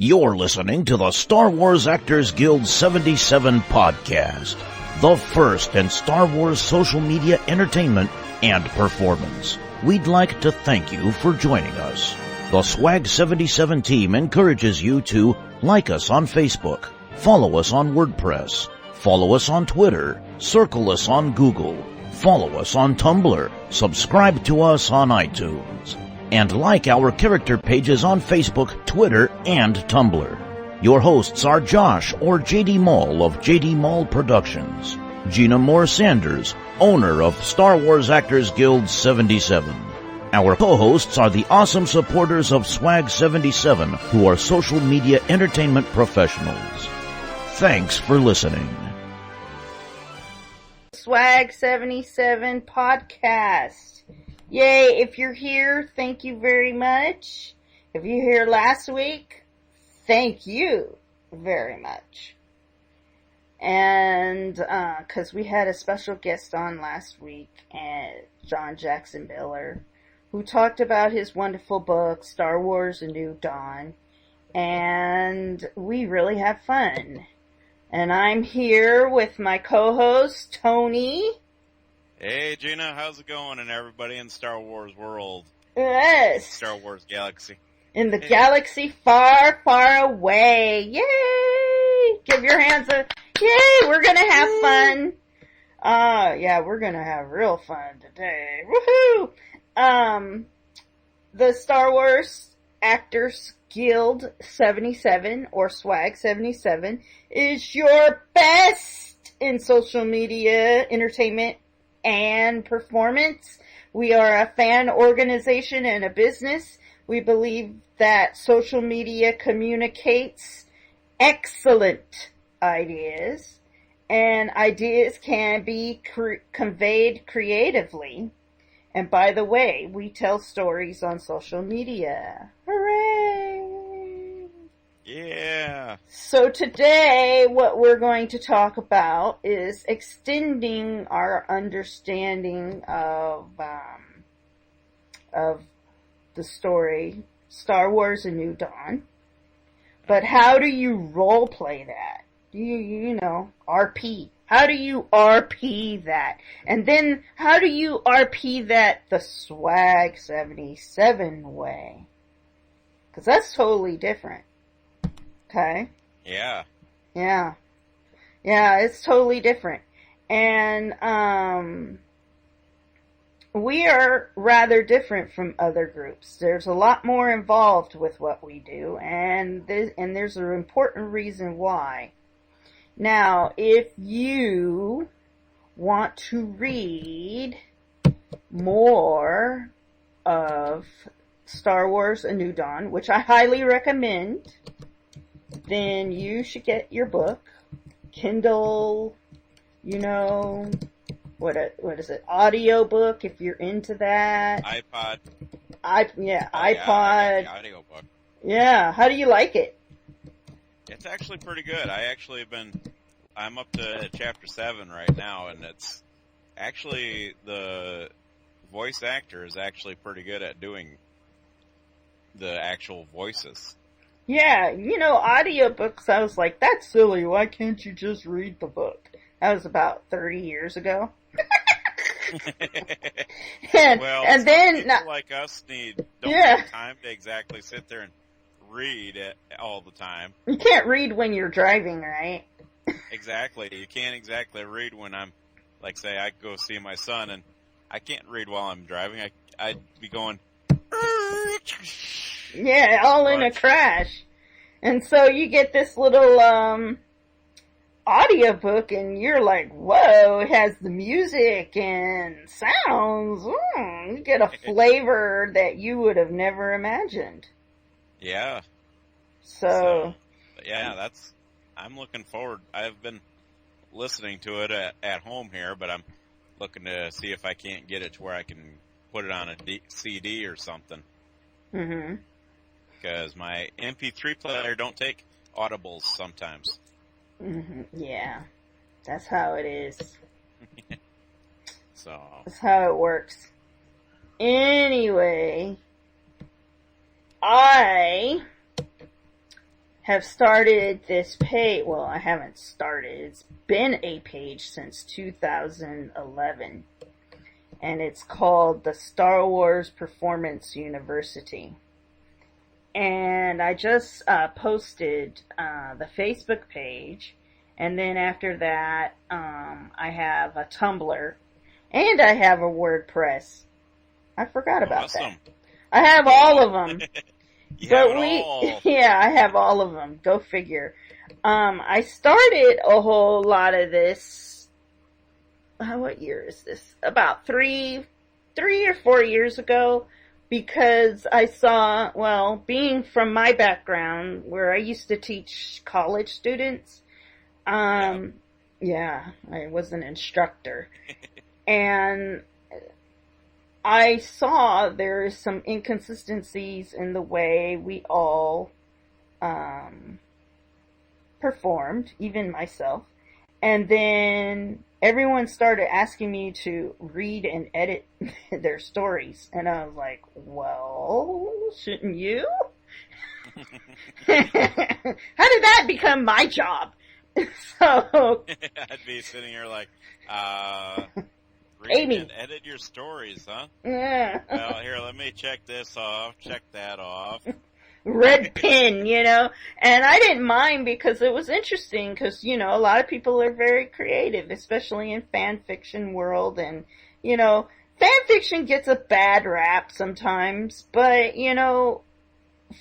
You're listening to the Star Wars Actors Guild 77 podcast, the first in Star Wars social media entertainment and performance. We'd like to thank you for joining us. The Swag 77 team encourages you to like us on Facebook, follow us on WordPress, follow us on Twitter, circle us on Google, follow us on Tumblr, subscribe to us on iTunes, and like our character pages on Facebook, Twitter, and Tumblr. Your hosts are Josh or JD Mall of JD Mall Productions, Gina Moore Sanders, owner of Star Wars Actors Guild 77. Our co-hosts are the awesome supporters of Swag 77, who are social media entertainment professionals. Thanks for listening. Swag 77 podcast. Yay, if you're here, thank you very much. If you're here last week, thank you very much. And, cause we had a special guest on last week, John Jackson Miller, who talked about his wonderful book, Star Wars: A New Dawn, and we really have fun. And I'm here with my co-host, Tony. Hey, Gina, how's it going, and everybody in Star Wars world? Yes. Star Wars galaxy. In the galaxy far, far away. Yay! Give your hands a, yay! We're gonna have fun. Yeah, we're gonna have real fun today. Woohoo! The Star Wars Actors Guild 77, or Swag 77, is your best in social media, entertainment, and performance. We are a fan organization and a business. We believe that social media communicates excellent ideas, and ideas can be conveyed creatively. And by the way, we tell stories on social media. Hooray! Yeah! So today, what we're going to talk about is extending our understanding of the story, Star Wars: A New Dawn. But how do you role play that? You know, RP. How do you RP that? And then, how do you RP that the Swag 77 way? Because that's totally different. Okay? Yeah. Yeah. Yeah, it's totally different. And, we are rather different from other groups. There's a lot more involved with what we do, and there's an important reason why. Now, if you want to read more of Star Wars: A New Dawn, which I highly recommend, then you should get your book, Kindle, you know, what is it, audio book, if you're into that. iPod. iPod. Yeah, audio book. Yeah, how do you like it? It's actually pretty good. I'm up to chapter 7 right now, and it's actually, the voice actor is actually pretty good at doing the actual voices. Yeah, you know, audiobooks, I was like, that's silly, why can't you just read the book? That was about 30 years ago. and then people like us don't have time to exactly sit there and read it all the time. You can't read when you're driving, right? Exactly. You can't exactly read when I'm, like, say, I go see my son, and I can't read while I'm driving. I'd be going, yeah, all in a crash. And so you get this little audiobook, and you're like, whoa, it has the music and sounds. You get a flavor that you would have never imagined. Yeah. So yeah, I'm looking forward. I've been listening to it at home here, but I'm looking to see if I can't get it to where I can put it on a CD or something. Mm-hmm. Because my MP3 player don't take audibles sometimes. Mm-hmm. Yeah, that's how it is. So that's how it works. Anyway, I have started this page. Well, I haven't started. It's been a page since 2011. And it's called the Star Wars Performance University. And I just posted the Facebook page. And then after that, I have a Tumblr. And I have a WordPress. I forgot about that. I have all of them. Yeah, I have all of them. Go figure. I started a whole lot of this. What year is this? About 3 or 4 years ago, because I saw, well, being from my background, where I used to teach college students, yeah, I was an instructor, and I saw there's some inconsistencies in the way we all performed, even myself. And then everyone started asking me to read and edit their stories. And I was like, well, shouldn't you? How did that become my job? So I'd be sitting here like, read Amy. and edit your stories, huh? Yeah. Well, here, let me check this off, check that off. Red pen, you know, and I didn't mind because it was interesting because, you know, a lot of people are very creative, especially in fan fiction world, and, you know, fan fiction gets a bad rap sometimes, but, you know,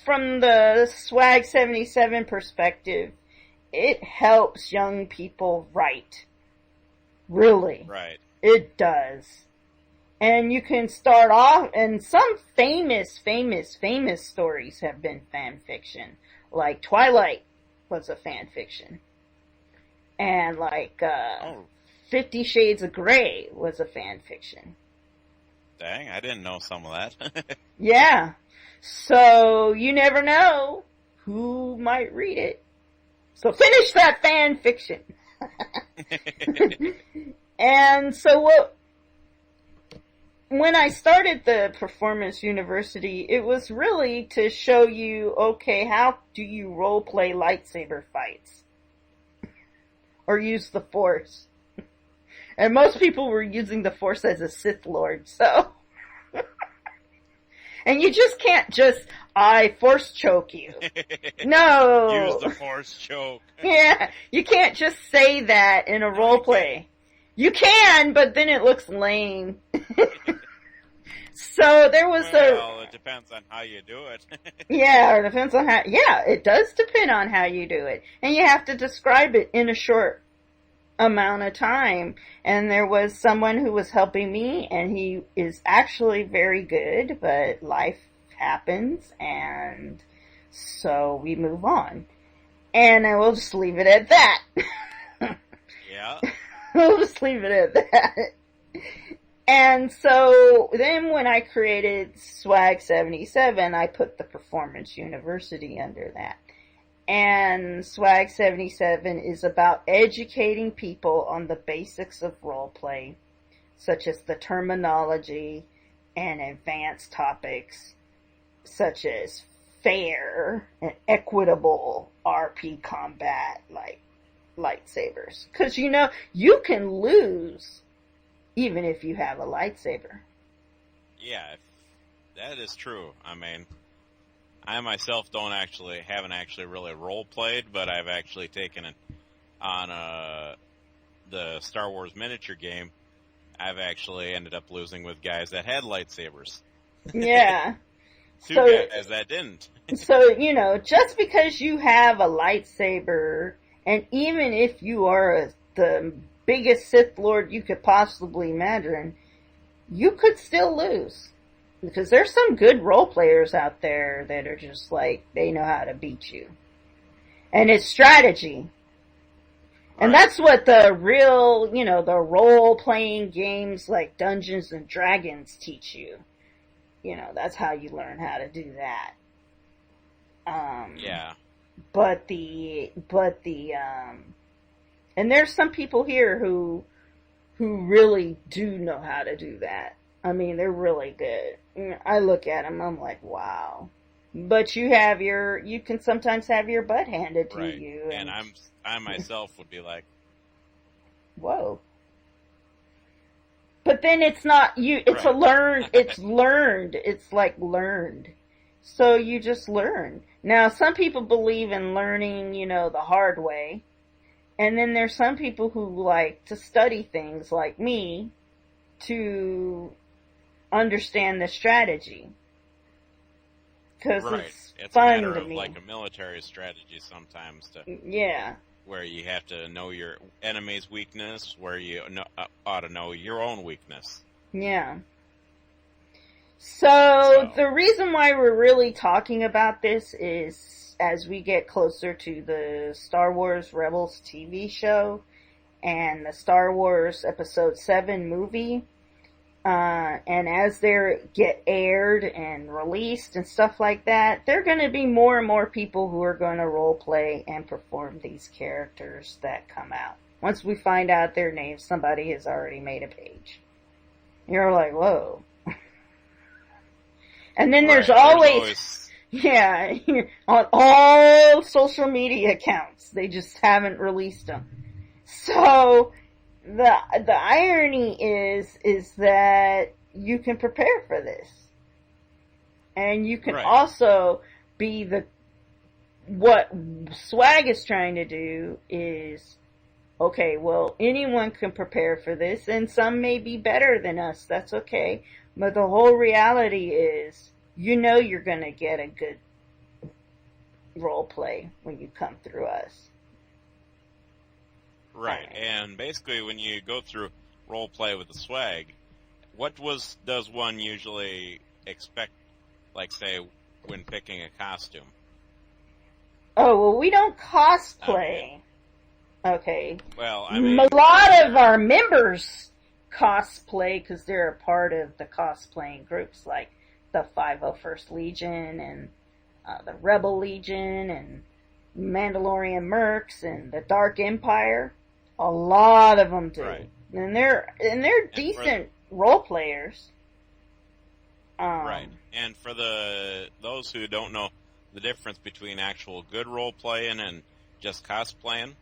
from the Swag 77 perspective, it helps young people write. Really. Right. It does. And you can start off, and some famous stories have been fan fiction. Like Twilight was a fan fiction. And like, 50 Shades of Grey was a fan fiction. Dang, I didn't know some of that. Yeah. So, you never know who might read it. So finish that fan fiction. And so when I started the Performance University, it was really to show you, okay, how do you role play lightsaber fights? Or use the Force. And most people were using the Force as a Sith Lord, so. And you just can't I Force choke you. No. Use the Force choke. Yeah, you can't just say that in a role play. You can, but then it looks lame. So there was Well, it depends on how you do it. Yeah, it depends on how, yeah, it does depend on how you do it. And you have to describe it in a short amount of time. And there was someone who was helping me, and he is actually very good, but life happens, and so we move on. And I will just leave it at that. Yeah. We'll just leave it at that. And so then when I created Swag 77, I put the Performance University under that. And Swag 77 is about educating people on the basics of roleplay, such as the terminology and advanced topics, such as fair and equitable RP combat, like lightsabers. Because, you know, you can lose even if you have a lightsaber. Yeah, that is true. I mean, I myself haven't actually really role played, but I've actually taken it on the Star Wars miniature game. I've actually ended up losing with guys that had lightsabers. Yeah. Two guys that didn't. So, you know, just because you have a lightsaber, and even if you are the biggest Sith Lord you could possibly imagine, you could still lose. Because there's some good role players out there that are just like, they know how to beat you. And it's strategy. And that's what the real, you know, the role-playing games like Dungeons and Dragons teach you. You know, that's how you learn how to do that. Yeah. And there's some people here who really do know how to do that. I mean, they're really good. I look at them, I'm like, wow. But you can sometimes have your butt handed to Right. you. And I myself would be like, whoa. But then it's not you. It's right. it's learned. It's like learned. So you just learn. Now, some people believe in learning, the hard way. And then there's some people who like to study things like me to understand the strategy. Because it's a fun matter to of me. like a military strategy sometimes to Yeah. where you have to know your enemy's weakness, where you ought to know your own weakness. Yeah. So the reason why we're really talking about this is as we get closer to the Star Wars Rebels TV show and the Star Wars Episode 7 movie, and as they get aired and released and stuff like that, there are going to be more and more people who are going to role play and perform these characters that come out. Once we find out their names, somebody has already made a page. You're like, whoa. And then there's always yeah, on all social media accounts, they just haven't released them. So the irony is that you can prepare for this, and you can also be what Swag is trying to do is, okay, well, anyone can prepare for this, and some may be better than us. That's okay. But the whole reality is, you're going to get a good role play when you come through us. Right, and basically when you go through role play with the Swag, does one usually expect, like, say, when picking a costume? Oh, well, we don't cosplay. Okay. Well, I mean, a lot of our members cosplay because they're a part of the cosplaying groups, like the 501st Legion and the Rebel Legion and Mandalorian Mercs and the Dark Empire. A lot of them do, and they're decent role players. Right, and for those who don't know the difference between actual good role playing and just cosplaying,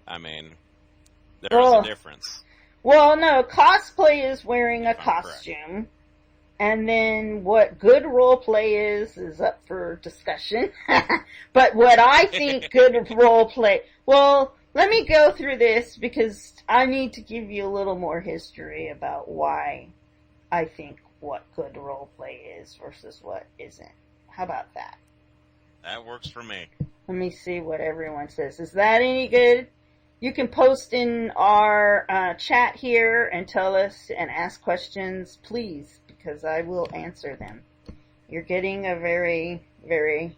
I mean, there's a difference. Well, no, cosplay is wearing a costume. And then what good role play is up for discussion. But what I think good role play, well, let me go through this because I need to give you a little more history about why I think what good role play is versus what isn't. How about that? That works for me. Let me see what everyone says. Is that any good? You can post in our chat here and tell us and ask questions, please, because I will answer them. You're getting a very, very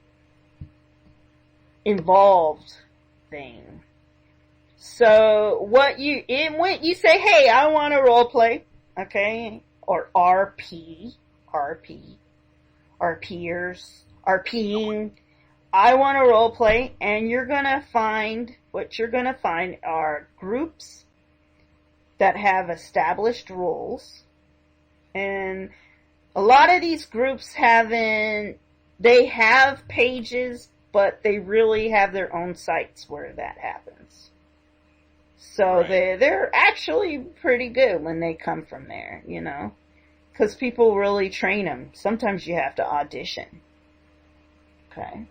involved thing. So when you say, hey, I want to role play, okay, or RPers, RPing, I want to role play, and what you're gonna find are groups that have established rules, and a lot of these groups they have pages, but they really have their own sites where that happens. So they're actually pretty good when they come from there, because people really train them. Sometimes you have to audition. Okay.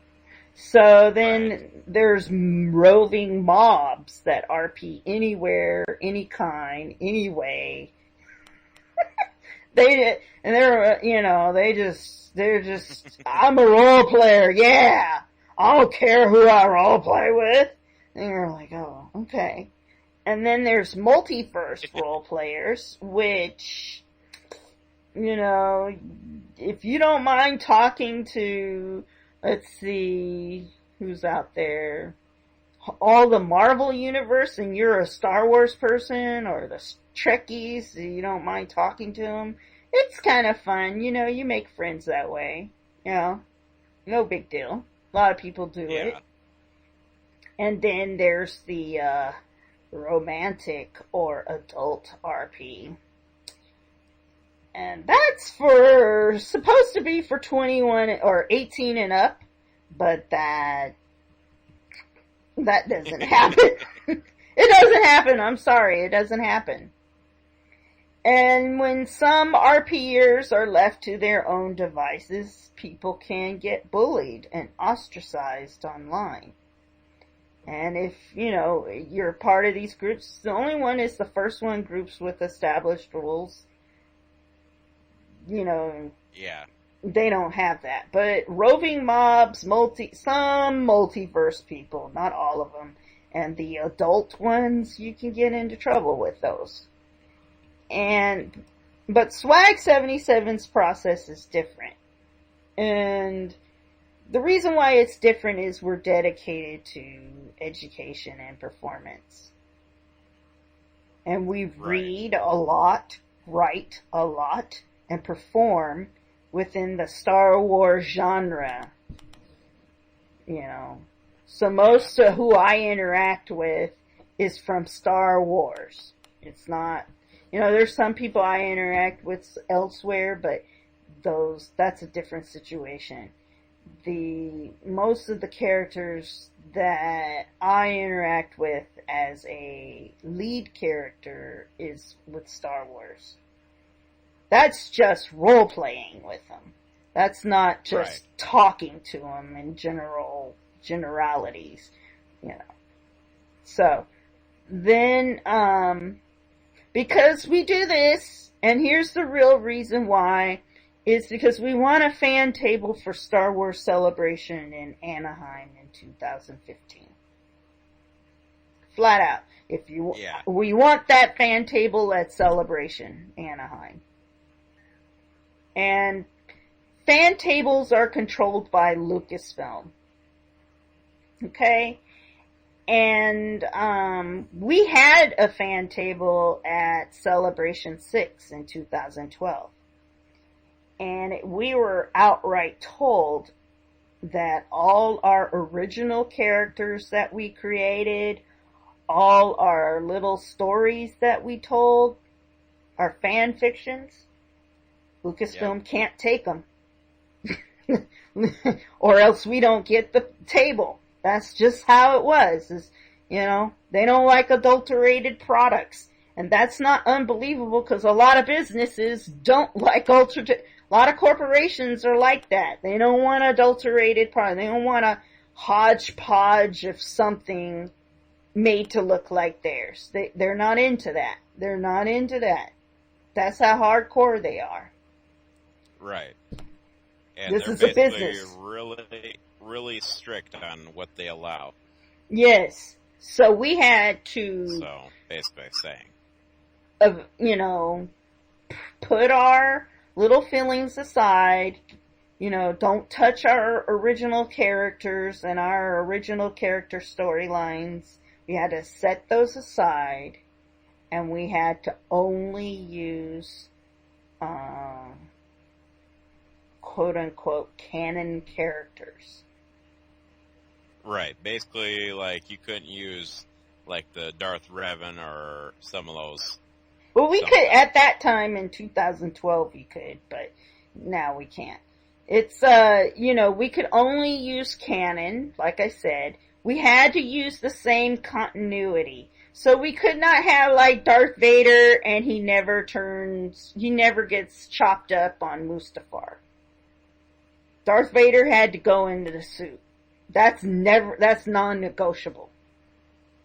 So then there's roving mobs that RP anywhere, any kind, any way. They're just, I'm a role player, yeah. I don't care who I role play with. And you're like, oh, okay. And then there's multiverse role players, which, if you don't mind talking to, let's see, who's out there, all the Marvel universe, and you're a Star Wars person, or the Trekkies, you don't mind talking to them, it's kind of fun, you make friends that way, no big deal. A lot of people do it. And then there's the romantic or adult RP. And that's supposed to be for 21 or 18 and up, but that doesn't happen. It doesn't happen. I'm sorry. It doesn't happen. And when some RPers are left to their own devices, people can get bullied and ostracized online. And if, you're part of these groups, the only one is the first one, groups with established rules. Yeah. They don't have that. But roving mobs, some multiverse people, not all of them, and the adult ones, you can get into trouble with those. But Swag 77's process is different. And the reason why it's different is we're dedicated to education and performance. And we read a lot, write a lot, and perform within the Star Wars genre. So most of who I interact with is from Star Wars. It's not, there's some people I interact with elsewhere, but that's a different situation. Most of the characters that I interact with as a lead character is with Star Wars. That's just role-playing with them. That's not just talking to them in generalities, So, then, because we do this, and here's the real reason why, is because we want a fan table for Star Wars Celebration in Anaheim in 2015. Flat out. We want that fan table at Celebration Anaheim. And fan tables are controlled by Lucasfilm. Okay? And we had a fan table at Celebration 6 in 2012. And we were outright told that all our original characters that we created, all our little stories that we told, our fan fictions, Lucasfilm can't take them. Or else we don't get the table. That's just how it was. They don't like adulterated products. And that's not unbelievable because a lot of businesses don't like a lot of corporations are like that. They don't want adulterated product. They don't want a hodgepodge of something made to look like theirs. They're not into that. They're not into that. That's how hardcore they are. Right. And this they're is a basically business. really, really strict on what they allow. Yes. So we had to... So, basically saying. Put our little feelings aside. Don't touch our original characters and our original character storylines. We had to set those aside. And we had to only use... quote-unquote canon characters. Right. Basically, you couldn't use, the Darth Revan or some of those. Well, we could, at that time in 2012 we could, but now we can't. It's, we could only use canon, like I said. We had to use the same continuity. So we could not have, Darth Vader and he never gets chopped up on Mustafar. Darth Vader had to go into the suit. That's non-negotiable.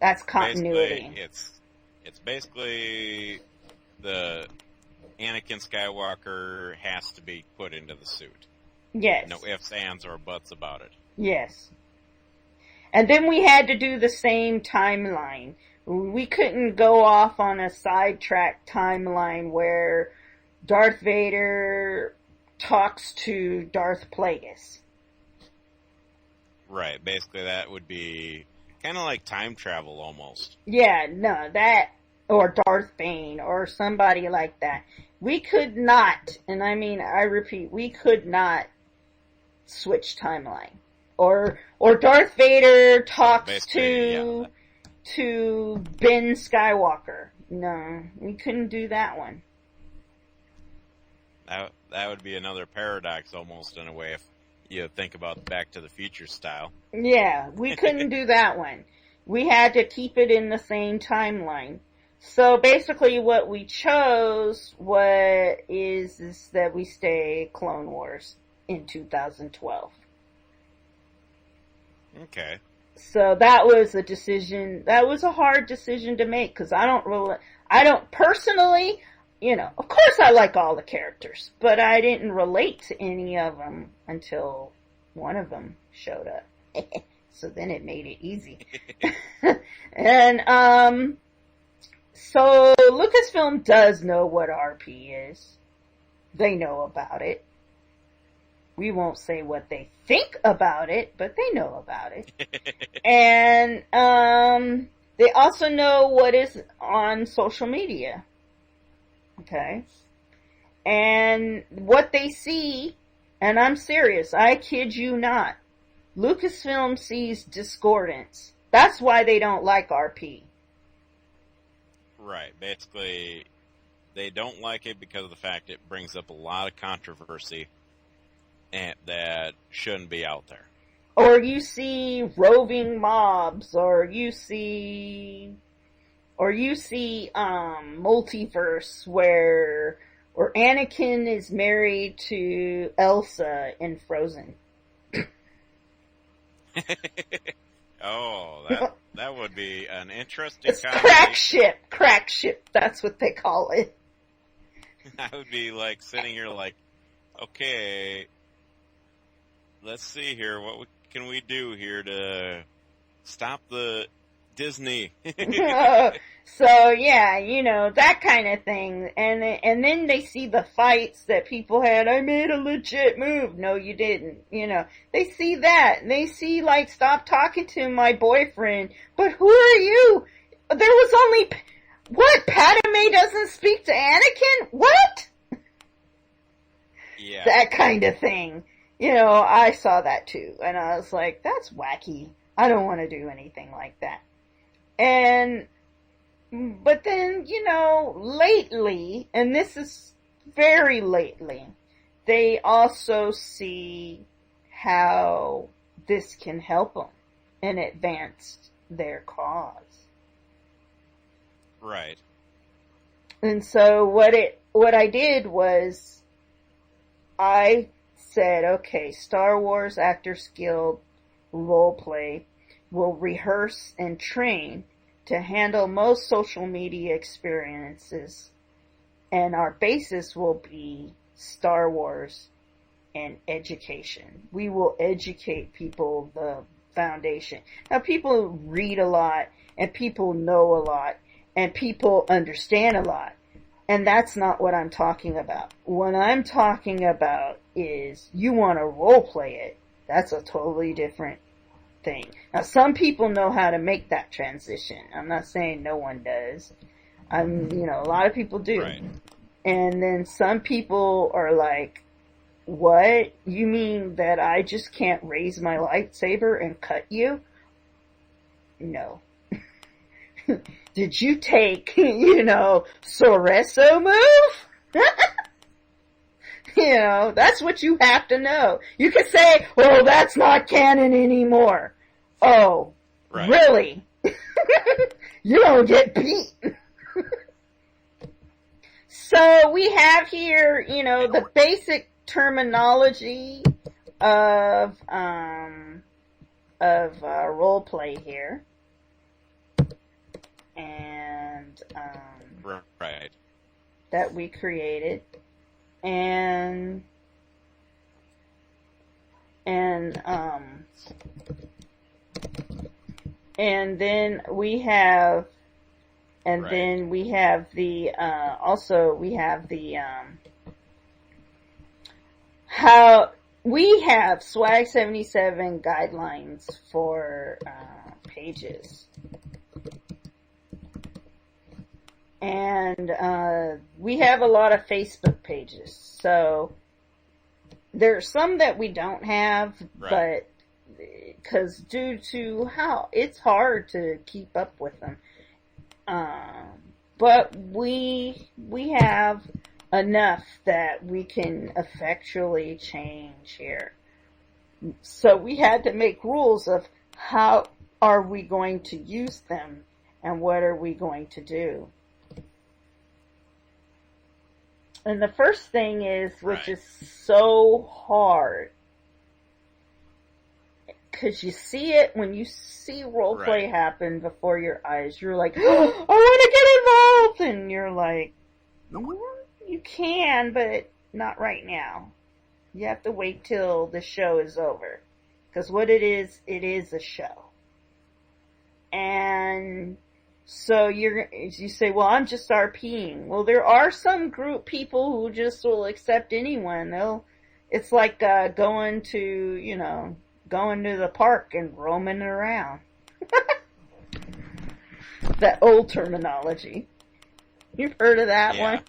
That's continuity. Basically, it's basically the Anakin Skywalker has to be put into the suit. Yes. No ifs, ands, or buts about it. Yes. And then we had to do the same timeline. We couldn't go off on a sidetrack timeline where Darth Vader talks to Darth Plagueis. Right. Basically, that would be kind of like time travel almost. Yeah, no, that, or Darth Bane, or somebody like that. We could not, and I repeat, we could not switch timeline. Or Darth Vader talks to Ben Skywalker. No, we couldn't do that one. That would be another paradox almost in a way if you think about Back to the Future style. Yeah, we couldn't do that one. We had to keep it in the same timeline. So basically what we chose is that we stay Clone Wars in 2012. Okay. So that was a decision, that was a hard decision to make, because I don't personally, of course I like all the characters, but I didn't relate to any of them until one of them showed up. So then it made it easy. And, so Lucasfilm does know what RP is. They know about it. We won't say what they think about it, but they know about it. And they also know what is on social media. Okay? And what they see, and I'm serious, I kid you not, Lucasfilm sees discordance. That's why they don't like RP. Right. Basically, they don't like it because of the fact it brings up a lot of controversy and that shouldn't be out there. Or you see roving mobs, or you see multiverse where Anakin is married to Elsa in Frozen. Oh, that would be an interesting It's crack ship, that's what they call it. I would be like sitting here like, okay, let's see here, what can we do here to stop the Disney? So yeah, that kind of thing, and then they see the fights that people had. I made a legit move. No, you didn't. They see that. They see like, stop talking to my boyfriend. But who are you? There was only what? Padme doesn't speak to Anakin? What? Yeah, that kind of thing. I saw that too, and I was like, that's wacky. I don't want to do anything like that. But then, lately, and this is very lately, they also see how this can help them and advance their cause. right. And so what I did was, I said, okay, Star Wars Actors Guild roleplay will rehearse and train to handle most social media experiences, and our basis will be Star Wars and education. We will educate people the foundation. Now, people read a lot, and people know a lot, and people understand a lot, and that's not what I'm talking about. What I'm talking about is you want to role play it. That's a totally different thing. Now, some people know how to make that transition. I'm not saying no one does. A lot of people do. Right. And then some people are like, what? You mean that I just can't raise my lightsaber and cut you? No. Did you take, Soreso move? That's what you have to know. You could say, well, that's not canon anymore. Oh, right. Really? You don't get beat. So we have here, the basic terminology of role play here. And, right. that we created. And then we have, and right. Then we have the, also we have the, how we have Swag 77 guidelines for, pages. And, we have a lot of Facebook pages. So there's some that we don't have, right. But because due to how it's hard to keep up with them. But we have enough that we can effectually change here. So we had to make rules of how are we going to use them and what are we going to do. And the first thing is, which is so hard, because you see it when you see roleplay happen before your eyes. You're like, oh, I want to get involved! And you're like, you can, but not right now. You have to wait till the show is over. Because what it is a show. And so you say, well, I'm just RPing. Well, there are some group people who just will accept anyone. It's like going to the park and roaming around. That old terminology. You've heard of that one?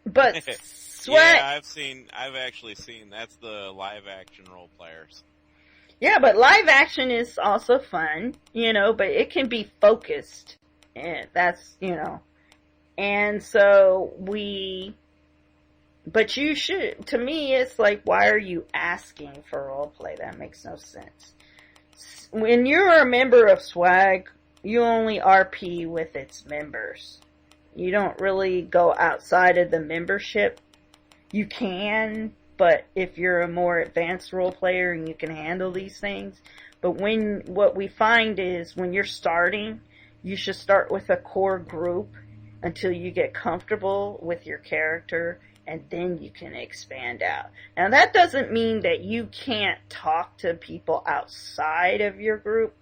But Sweat. Yeah, I've actually seen, that's the live action role players. Yeah, but live action is also fun, but it can be focused. And that's, and so but you should, to me, it's like, why are you asking for roleplay? That makes no sense. When you're a member of SWAG, you only RP with its members. You don't really go outside of the membership. You can, but if you're a more advanced role player and you can handle these things. But what we find is when you're starting, you should start with a core group until you get comfortable with your character, and then you can expand out. Now that doesn't mean that you can't talk to people outside of your group.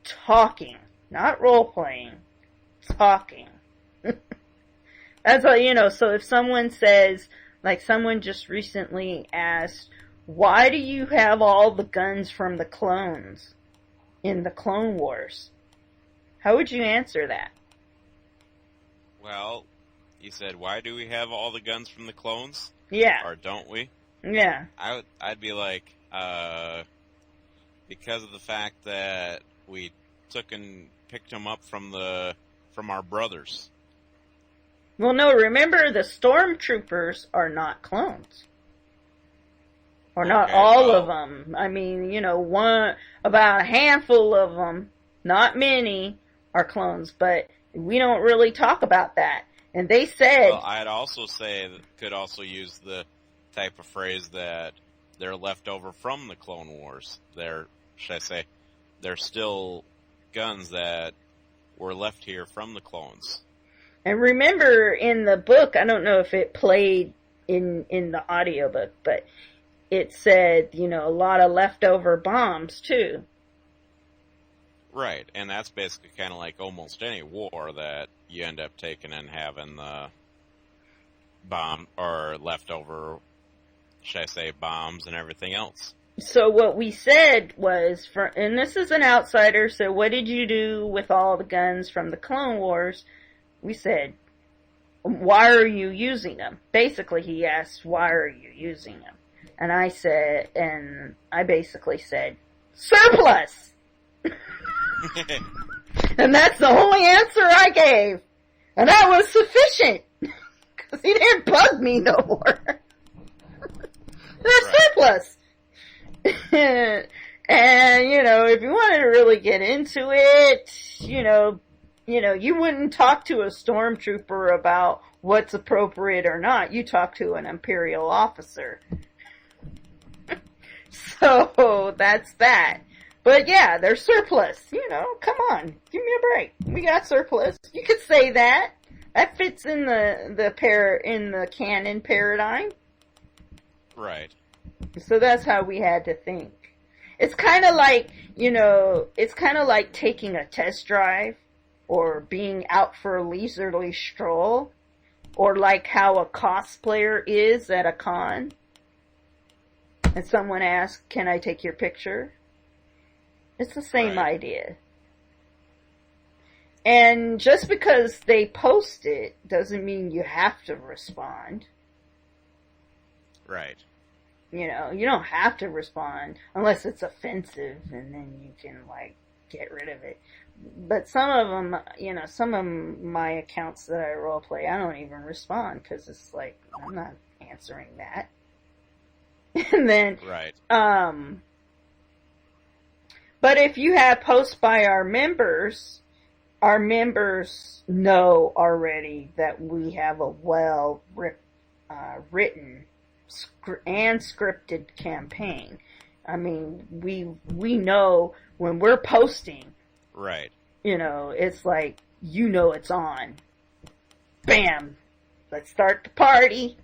Talking, not role playing. Talking. That's all, so if someone says, like someone just recently asked, why do you have all the guns from the clones in the Clone Wars? How would you answer that? Well, you said, why do we have all the guns from the clones? Yeah. Or don't we? Yeah. I'd be like, because of the fact that we took and picked them up from our brothers. Well, no, remember the stormtroopers are not clones. Or not all of them. I mean, about a handful of them, not many, are clones, but we don't really talk about that. And they said... Well, I'd also say that could also use the type of phrase that they're left over from the Clone Wars. They're still guns that were left here from the clones. And remember in the book, I don't know if it played in the audiobook, but it said, a lot of leftover bombs too. Right, and that's basically kind of like almost any war that you end up taking and having the bomb or leftover, should I say, bombs and everything else. So what we said was, and this is an outsider, so what did you do with all the guns from the Clone Wars? We said, why are you using them? Basically, he asked, why are you using them? And I basically said, surplus! And that's the only answer I gave. And that was sufficient. Because he didn't bug me no more. They're surplus. And, if you wanted to really get into it, you wouldn't talk to a stormtrooper about what's appropriate or not. You talk to an Imperial officer. So, that's that. But yeah, they're surplus. Come on. Give me a break. We got surplus. You could say that. That fits in the canon paradigm. Right. So that's how we had to think. It's kind of like, taking a test drive or being out for a leisurely stroll, or like how a cosplayer is at a con. And someone asks, can I take your picture? It's the same idea. And just because they post it doesn't mean you have to respond. Right. You don't have to respond unless it's offensive, and then you can get rid of it. But some of them, some of my accounts that I roleplay, I don't even respond because it's like, I'm not answering that. And then, right. But if you have posts by our members know already that we have a written and scripted campaign. I mean, we know when we're posting. Right. It's like, it's on. Bam! Let's start the party.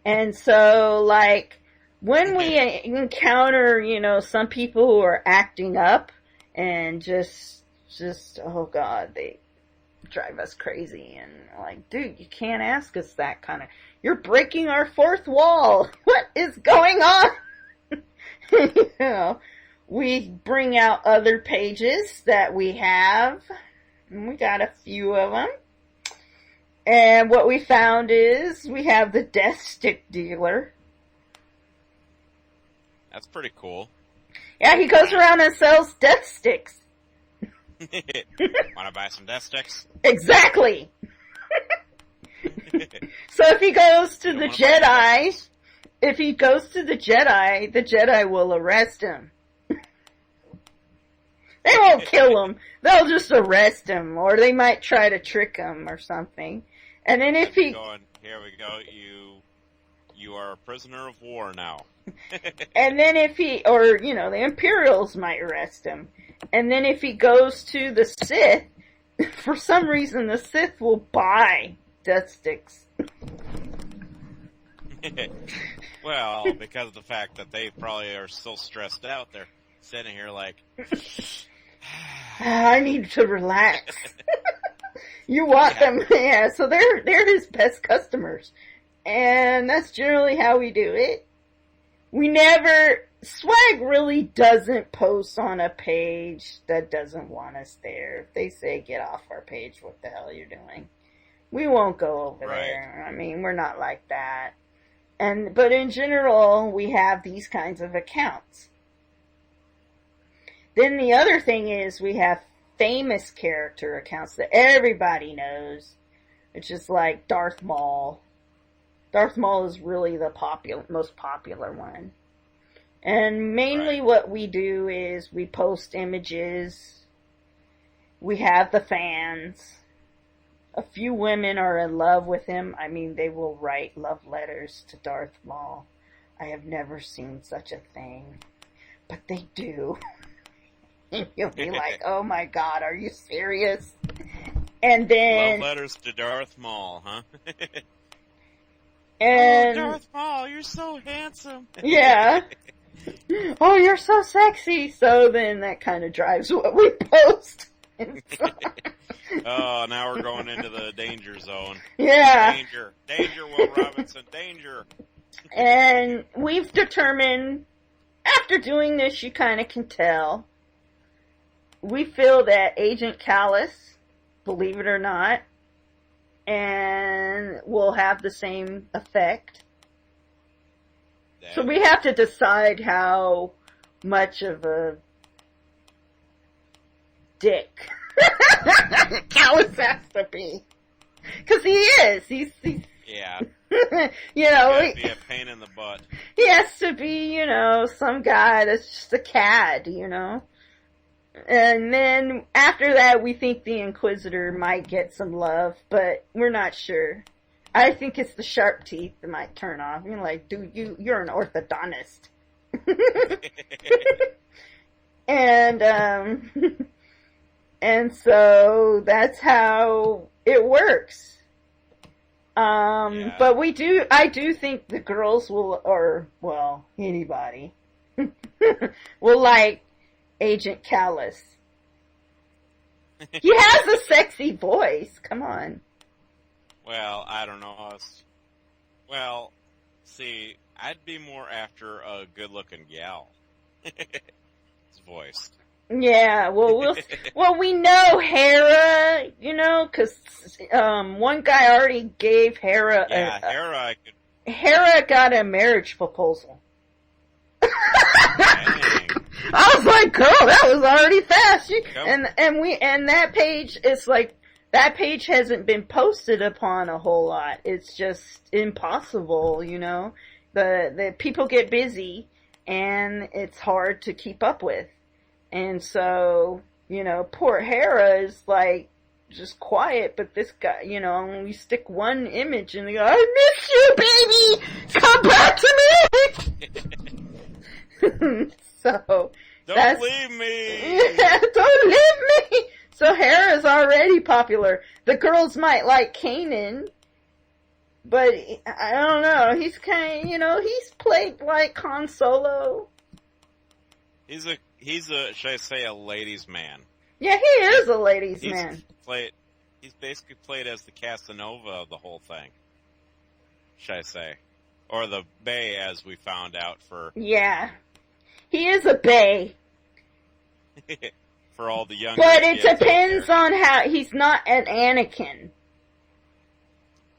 And so, like, when we encounter, some people who are acting up and just, oh God, they drive us crazy. And like, dude, you can't ask us that kind of, you're breaking our fourth wall. What is going on? We bring out other pages that we have. And we got a few of them. And what we found is we have the Death Stick Dealer. That's pretty cool. Yeah, he goes around and sells death sticks. Want to buy some death sticks? Exactly. So if he goes to the Jedi, the Jedi will arrest him. They won't kill him. They'll just arrest him, or they might try to trick him or something. And then if he... Here we go, you are a prisoner of war now. And then if he... Or, the Imperials might arrest him. And then if he goes to the Sith, for some reason the Sith will buy death sticks. Well, because of the fact that they probably are so stressed out, they're sitting here like... I need to relax. You want them, yeah. So they're his best customers, and that's generally how we do it. Swag really doesn't post on a page that doesn't want us there. If they say get off our page, what the hell are you doing? We won't go over there. I mean, we're not like that. But in general, we have these kinds of accounts. Then the other thing is we have famous character accounts that everybody knows, which is like Darth Maul. Darth Maul is really the most popular one. And mainly what we do is we post images. We have the fans. A few women are in love with him. I mean, they will write love letters to Darth Maul. I have never seen such a thing. But they do. And you'll be like, oh my God, are you serious? And then... Love letters to Darth Maul, huh? And... Oh, Darth Maul, you're so handsome. Yeah. Oh, you're so sexy. So then that kind of drives what we post. Oh, now we're going into the danger zone. Yeah. Danger, Will Robinson, danger. And we've determined, after doing this, you kind of can tell. We feel that Agent Callus, believe it or not, and will have the same effect. So we have to decide how much of a dick Callus has to be. Because he is. He's yeah. He has to be a pain in the butt. He has to be, some guy that's just a cad, And then after that, we think the Inquisitor might get some love, but we're not sure. I think it's the sharp teeth that might turn off. You're like, dude, you're an orthodontist. And so that's how it works. Yeah. But I do think the girls will, anybody, will like Agent Callus. He has a sexy voice. Come on. Well, I don't know. Well, see, I'd be more after a good-looking gal. His voice. Yeah, well, we know Hera, because one guy already gave Hera. Hera. Hera got a marriage proposal. Dang. I was girl, that was already fast. Yep. And that page is like, that page hasn't been posted upon a whole lot. It's just impossible, you know. The people get busy, and it's hard to keep up with. And so, you know, poor Hera is like, just quiet, but this guy, you know, when we stick one image and they go, I miss you, baby! Come back to me! So, Don't leave me! Yeah, don't leave me! So Hera's already popular. The girls might like Kanan, but I don't know, he's kind of, you know, he's played like Han Solo. He's a, should I say, a ladies' man. Yeah, he is a ladies' man. He's basically played as the Casanova of the whole thing, should I say. Or the Bay, as we found out for... Yeah. He is a Bay. For all the young. But it depends on how... He's not an Anakin.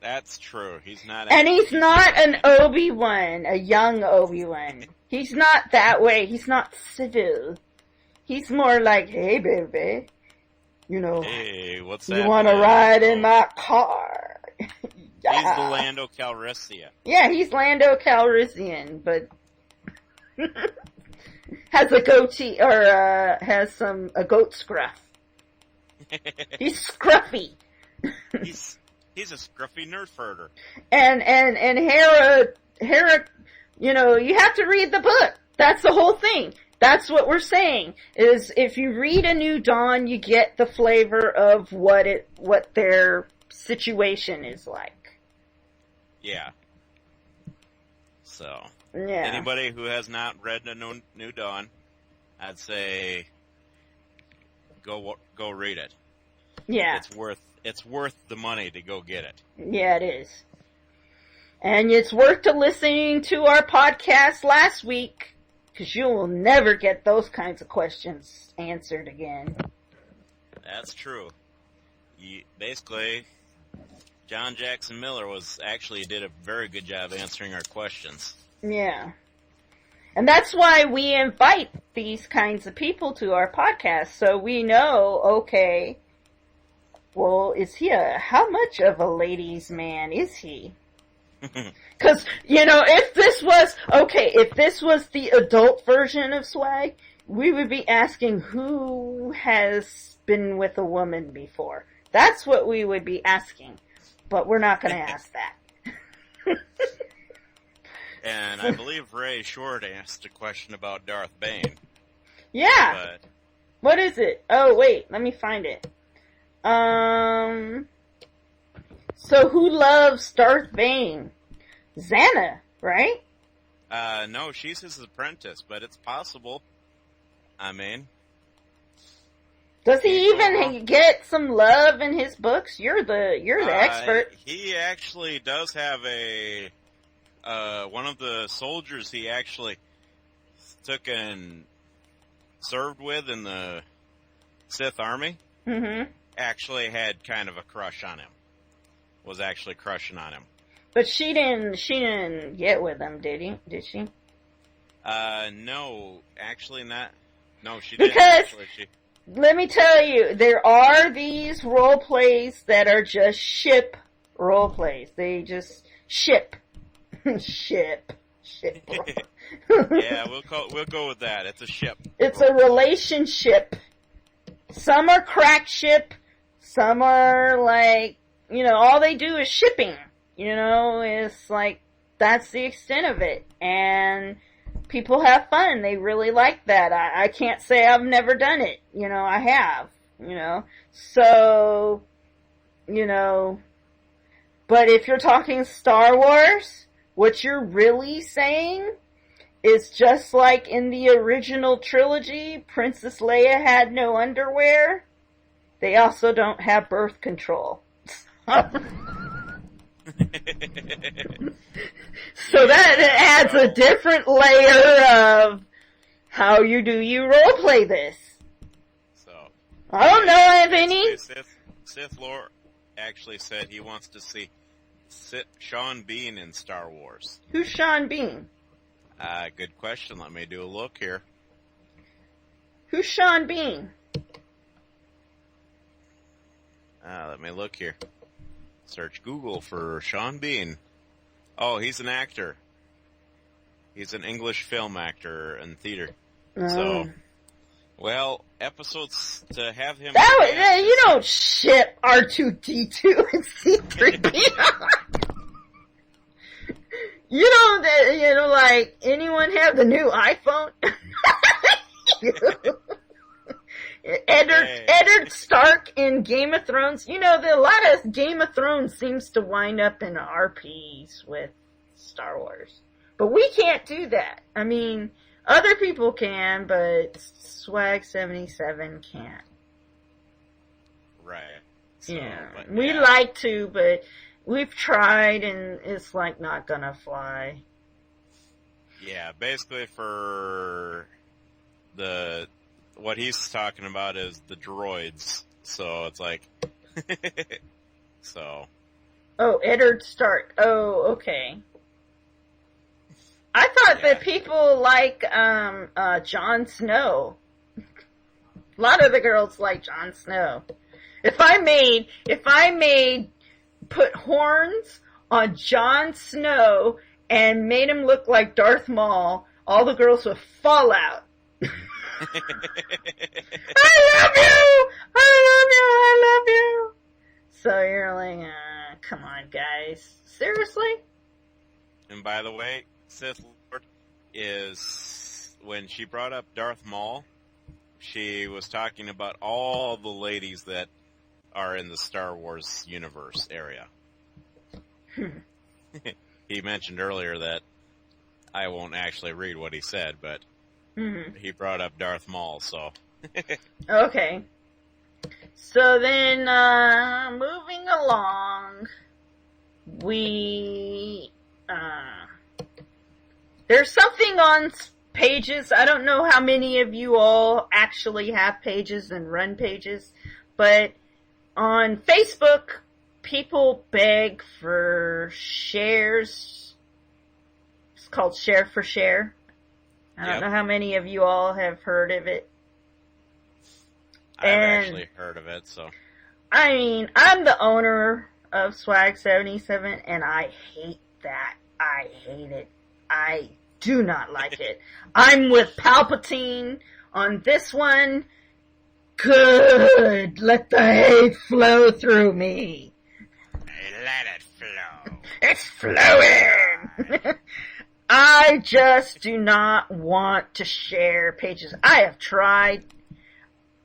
That's true. He's not... And he's not an Obi-Wan, a young Obi-Wan. He's not that way. He's not civil. He's more like, hey, baby, you know, hey, what's that? You want to ride in my car? Yeah. He's the Lando Calrissian. Yeah, he's Lando Calrissian, but has a goatee, or has a goat scruff. He's scruffy. He's a scruffy nerd herder. And Hera, you know, you have to read the book. That's the whole thing. That's what we're saying, is if you read A New Dawn, you get the flavor of what their situation is like. Yeah. So, yeah. Anybody who has not read A New Dawn, I'd say go read it. Yeah. It's worth the money to go get it. Yeah, it is. And it's worth to listening to our podcast last week, because you will never get those kinds of questions answered again. That's true. Basically, John Jackson Miller did a very good job answering our questions. Yeah. And that's why we invite these kinds of people to our podcast, so we know, okay, well, how much of a ladies' man is he? Because, you know, if this was the adult version of Swag, we would be asking who has been with a woman before. That's what we would be asking. But we're not going to ask that. And I believe Ray Short asked a question about Darth Bane. Yeah. But... What is it? Oh, wait, let me find it. So who loves Darth Bane? Xana, right? No, she's his apprentice, but it's possible. I mean... Does he even get some love in his books? You're the expert. He actually does have one of the soldiers he actually took and served with in the Sith army. Mm-hmm. Actually had kind of a crush on him. Was actually crushing on him. But she didn't get with him, did she? No, actually not. No, she didn't. Because, actually, let me tell you, there are these role plays that are just ship role plays. They just ship. ship. Yeah, we'll go with that. It's a ship. It's a relationship. Some are crack ship. Some are like, you know, all they do is shipping. You know, it's like, that's the extent of it. And people have fun. They really like that. I can't say I've never done it. You know, I have. You know. So, you know. But if you're talking Star Wars, what you're really saying is just like in the original trilogy, Princess Leia had no underwear. They also don't have birth control. So that adds a different layer of how you role play this. So I don't know, Anthony. Sith Lord actually said he wants to see Sean Bean in Star Wars. Who's Sean Bean? Good question. Let me do a look here. Who's Sean Bean? Let me look here. Search Google for Sean Bean. Oh, he's an actor. He's an English film actor in theater. So, well, episodes to have him... You don't ship R2-D2 and C-3PO. You don't, like, anyone have the new iPhone? Eddard Stark in Game of Thrones. A lot of Game of Thrones seems to wind up in RPs with Star Wars. But we can't do that. I mean, other people can, but Swag 77 can't. Right. So, yeah. We like to, but we've tried and it's like not gonna fly. Yeah, basically for what he's talking about is the droids. So it's like, so. Oh, Eddard Stark. Oh, okay. I thought that people like, Jon Snow. A lot of the girls like Jon Snow. If I made put horns on Jon Snow and made him look like Darth Maul, all the girls would fall out. I love you! I love you! So you're like, come on, guys. Seriously? And by the way, Sith Lord is, when she brought up Darth Maul, she was talking about all the ladies that are in the Star Wars universe area. He mentioned earlier that I won't actually read what he said, but he brought up Darth Maul, so. Okay. So then, moving along, there's something on pages. I don't know how many of you all actually have pages and run pages, but on Facebook, people beg for shares. It's called Share for Share. I don't know how many of you all have heard of it. I've actually heard of it, so. I mean, I'm the owner of Swag 77, and I hate that. I hate it. I do not like it. I'm with Palpatine on this one. Good. Let the hate flow through me. Let it flow. It's flowing. I just do not want to share pages. I have tried,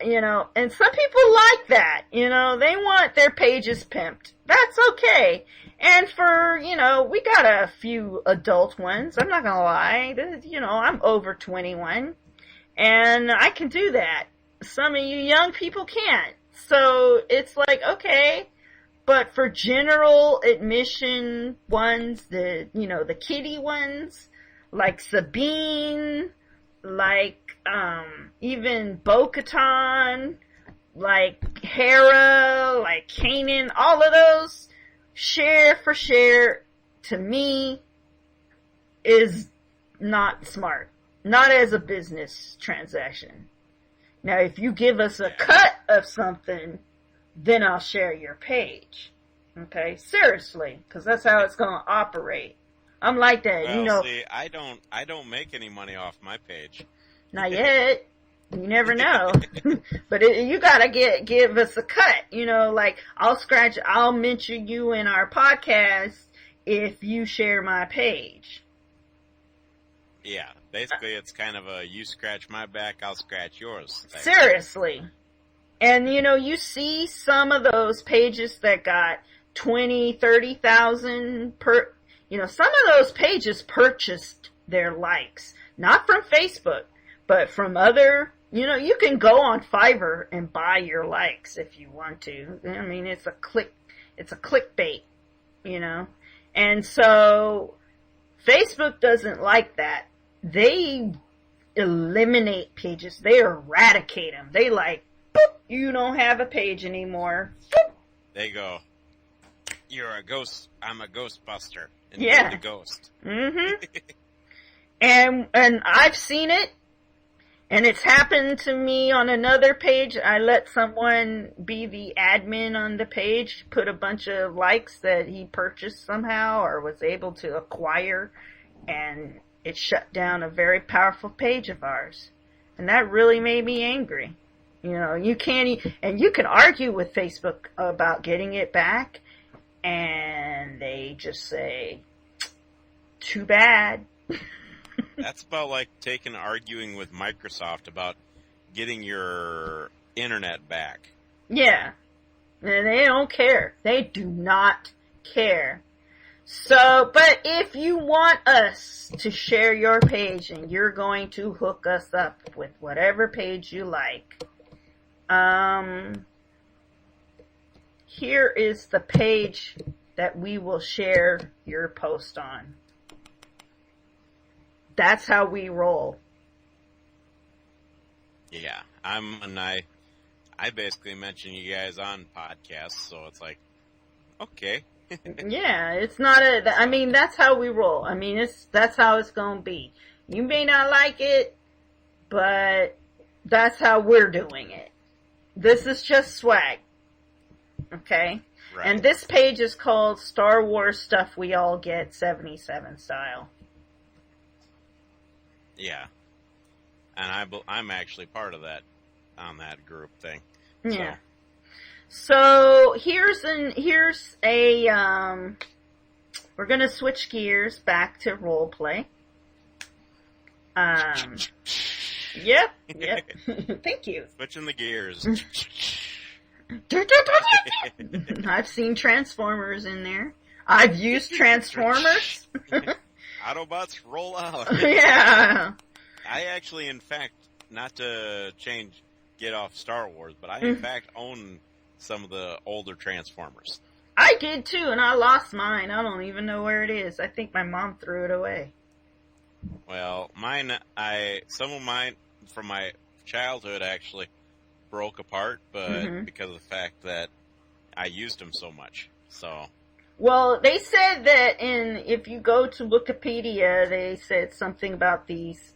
and some people like that. They want their pages pimped. That's okay. And for, we got a few adult ones. I'm not gonna lie. I'm over 21. And I can do that. Some of you young people can't. So it's like, okay. But for general admission ones, the kiddie ones, like Sabine, like, even Bo-Katan, like Hera, like Kanan, all of those, share for share, to me, is not smart. Not as a business transaction. Now, if you give us a cut of something, then I'll share your page. Okay? Seriously. Because that's how it's going to operate. I'm like that, Well, see, I don't make any money off my page. Not yet. You never know. But you gotta give us a cut. Like, I'll mention you in our podcast if you share my page. Yeah. Basically, it's kind of a you scratch my back, I'll scratch yours thing. Seriously. And, you see some of those pages that got 20, 30,000 per... some of those pages purchased their likes. Not from Facebook, but from other... you can go on Fiverr and buy your likes if you want to. I mean, it's a clickbait, And so, Facebook doesn't like that. They eliminate pages. They eradicate them. They like, boop, you don't have a page anymore. Boop. They go, you're a ghost, I'm a ghostbuster. And Yeah. you're the ghost. Mm-hmm. And I've seen it. And it's happened to me on another page. I let someone be the admin on the page, put a bunch of likes that he purchased somehow or was able to acquire, and it shut down a very powerful page of ours. And that really made me angry. You know, you can't, and you can argue with Facebook about getting it back, and they just say, too bad. That's about like arguing with Microsoft about getting your internet back. Yeah. And they don't care. They do not care. So, but if you want us to share your page and you're going to hook us up with whatever page you like, here is the page that we will share your post on. That's how we roll. Yeah, I basically mention you guys on podcasts, so it's like, okay. Yeah, it's not that's how we roll. I mean, that's how it's gonna be. You may not like it, but that's how we're doing it. This is just swag. Okay? Right. And this page is called Star Wars Stuff We All Get 77 Style. Yeah. And I'm actually part of that, on that group thing. Yeah. So here's a we're gonna switch gears back to role play. Yep. Thank you. Switching the gears. I've seen Transformers in there. I've used Transformers. Autobots roll out. Yeah. I actually, in fact, not to get off Star Wars, but I in fact own some of the older Transformers. I did too, and I lost mine. I don't even know where it is. I think my mom threw it away. Well, some of mine from my childhood actually broke apart, but because of the fact that I used them so much. So. Well, they said that if you go to Wikipedia, they said something about these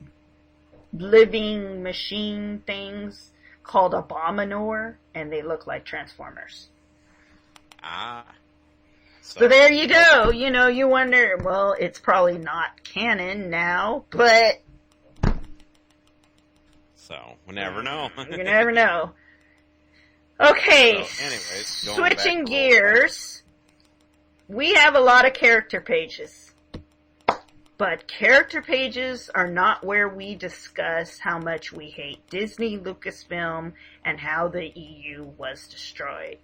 living machine things called Abominor, and they look like Transformers. Ah. So there you go. You know, you wonder, well, it's probably not canon now, but... So, we never know. You never know. Okay, so, anyways, switching gears, we have a lot of character pages. But character pages are not where we discuss how much we hate Disney, Lucasfilm, and how the EU was destroyed.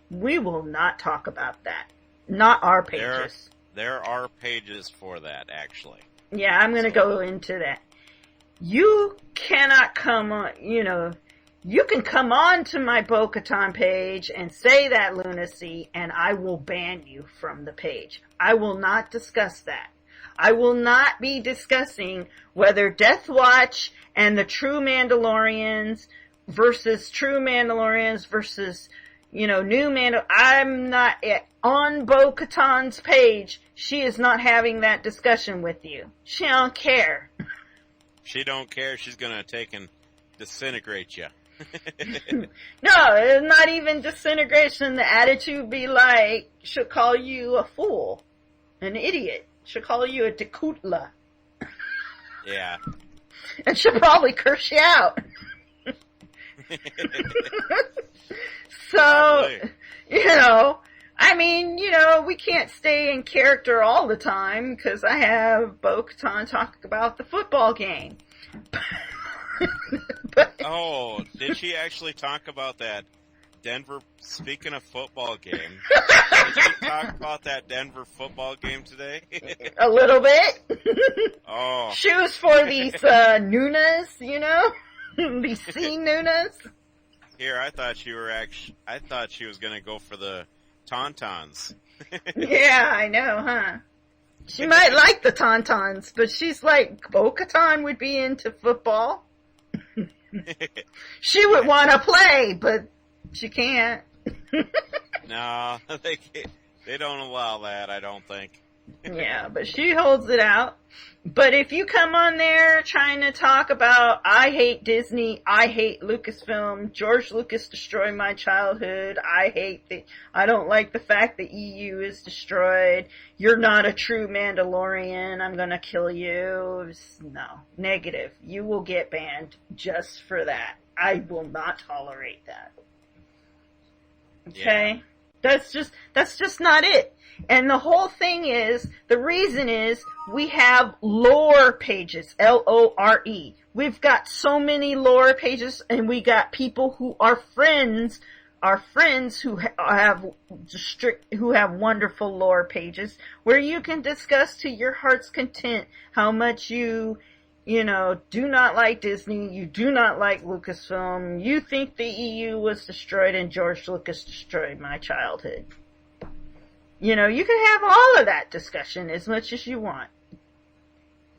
We will not talk about that. Not our pages. There are pages for that, actually. Yeah, I'm going to go into that. You cannot come on, you can come on to my Bo-Katan page and say that lunacy, and I will ban you from the page. I will not discuss that. I will not be discussing whether Death Watch and the true Mandalorians versus new Mandalorians. I'm not on Bo-Katan's page. She is not having that discussion with you. She don't care. She don't care. She's gonna take and disintegrate you. No, it's not even disintegration. The attitude be like, she'll call you a fool, an idiot. She'll call you a Dakutla. Yeah. And she'll probably curse you out. So, we can't stay in character all the time because I have Bo-Katan talking about the football game. Oh, did she actually talk about that Denver, speaking of football game, did she talk about that Denver football game today? A little bit. Oh. Shoes for these Nunas, these sea Nunas. Here, I thought she was going to go for the Tauntauns. Yeah, I know, huh? She might like the Tauntauns, but she's like, Bo-Katan would be into football. She would want to play, but she can't. No, they don't allow that, I don't think. Yeah, but she holds it out. But if you come on there trying to talk about, I hate Disney, I hate Lucasfilm, George Lucas destroyed my childhood, I don't like the fact that EU is destroyed, you're not a true Mandalorian, I'm gonna kill you. No, negative. You will get banned just for that. I will not tolerate that. Okay? Yeah. That's just not it. And the whole thing is, the reason is, we have lore pages, L-O-R-E. We've got so many lore pages, and we got people who are friends who have wonderful lore pages, where you can discuss to your heart's content how much you do not like Disney, you do not like Lucasfilm, you think the EU was destroyed and George Lucas destroyed my childhood. You can have all of that discussion as much as you want.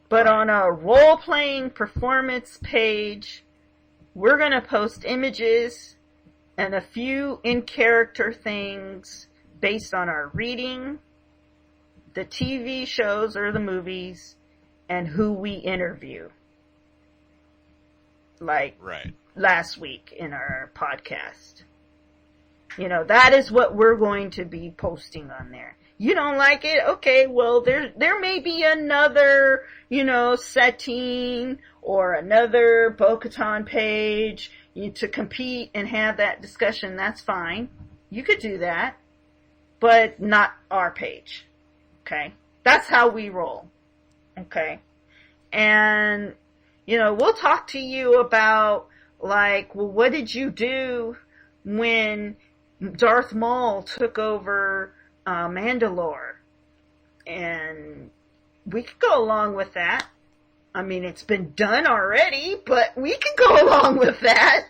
But on a role-playing performance page, we're going to post images and a few in-character things based on our reading, the TV shows or the movies, and who we interview. Like last week in our podcast. That is what we're going to be posting on there. You don't like it? Okay, well, there may be another, Satine or another Bo-Katan page to compete and have that discussion. That's fine. You could do that. But not our page. Okay? That's how we roll. Okay? And, we'll talk to you about, what did you do when Darth Maul took over Mandalore? And we could go along with that. I mean, it's been done already, but we could go along with that.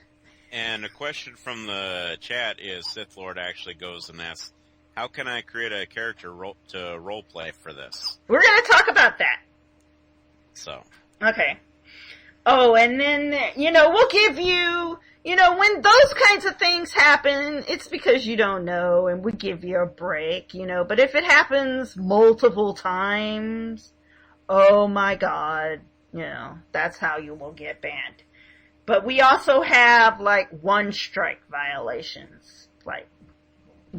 And a question from the chat is, Sith Lord actually goes and asks, how can I create a character to role play for this? We're going to talk about that. So. Okay. Oh, and then, we'll give you, when those kinds of things happen, it's because you don't know, and we give you a break, but if it happens multiple times, oh my God, that's how you will get banned. But we also have, one strike violations,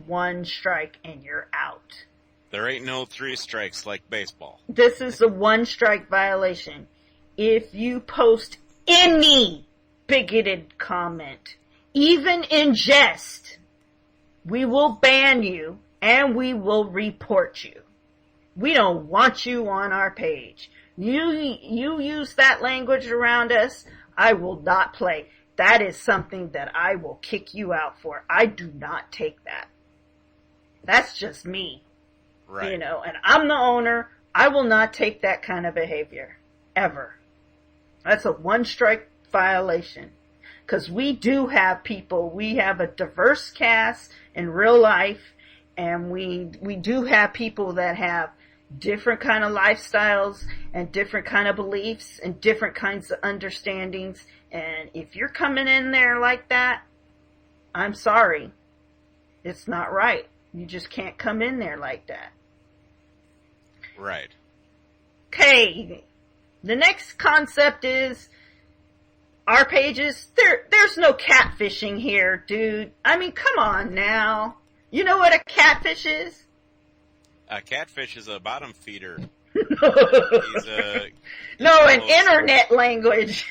one strike and you're out. There ain't no 3 strikes like baseball. This is a 1 strike violation. If you post any bigoted comment, even in jest, we will ban you and we will report you. We don't want you on our page. You use that language around us, I will not play. That is something that I will kick you out for. I do not take that. That's just me. Right. And I'm the owner. I will not take that kind of behavior. Ever. That's a 1 strike violation. Because we do have people, we have a diverse cast in real life, and we do have people that have different kind of lifestyles and different kind of beliefs and different kinds of understandings. And if you're coming in there like that, I'm sorry. It's not right. You just can't come in there like that. Right. Okay. The next concept is our pages. There's no catfishing here, dude. I mean, come on now. You know what a catfish is? A catfish is a bottom feeder. No, an internet language.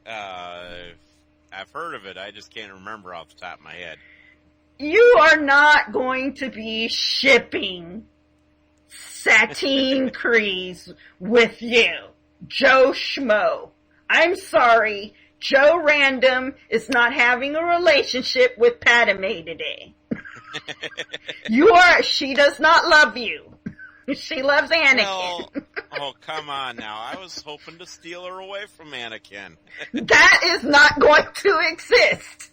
I've heard of it. I just can't remember off the top of my head. You are not going to be shipping Satine Kryze with you, Joe Schmo. I'm sorry, Joe Random is not having a relationship with Padme today. She does not love you. She loves Anakin. Oh, come on now. I was hoping to steal her away from Anakin. That is not going to exist.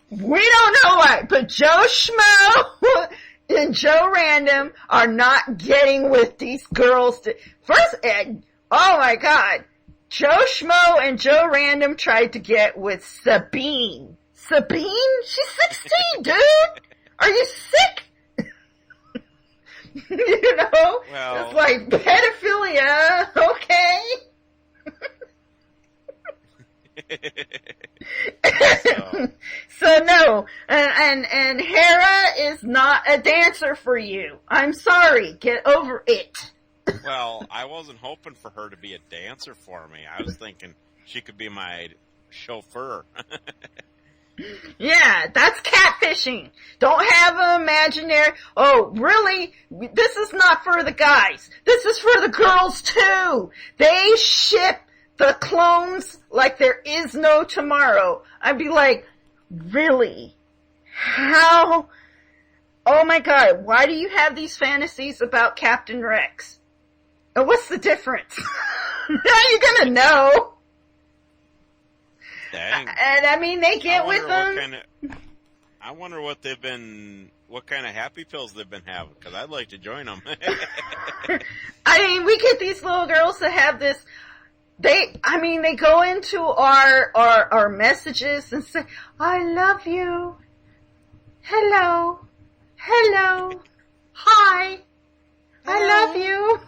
We don't know why, but Joe Schmo and Joe Random are not getting with these girls. First, oh my God, Joe Schmo and Joe Random tried to get with Sabine. Sabine? She's 16, dude! Are you sick? You know? Well, it's like pedophilia, okay? So no, and Hera is not a dancer for you. I'm sorry, get over it. Well, I wasn't hoping for her to be a dancer for me. I was thinking she could be my chauffeur. Yeah, that's catfishing. Don't have an imaginary, oh, really? This is not for the guys. This is for the girls too. They ship the clones like there is no tomorrow. I'd be like, really? How? Oh my god, why do you have these fantasies about Captain Rex? And what's the difference? How are you gonna know? Dang. And I mean, they get with them. I wonder what kind of happy pills they've been having, because I'd like to join them. I mean, we get these little girls that have this, they go into our messages and say, I love you. Hello. Hi. I love you.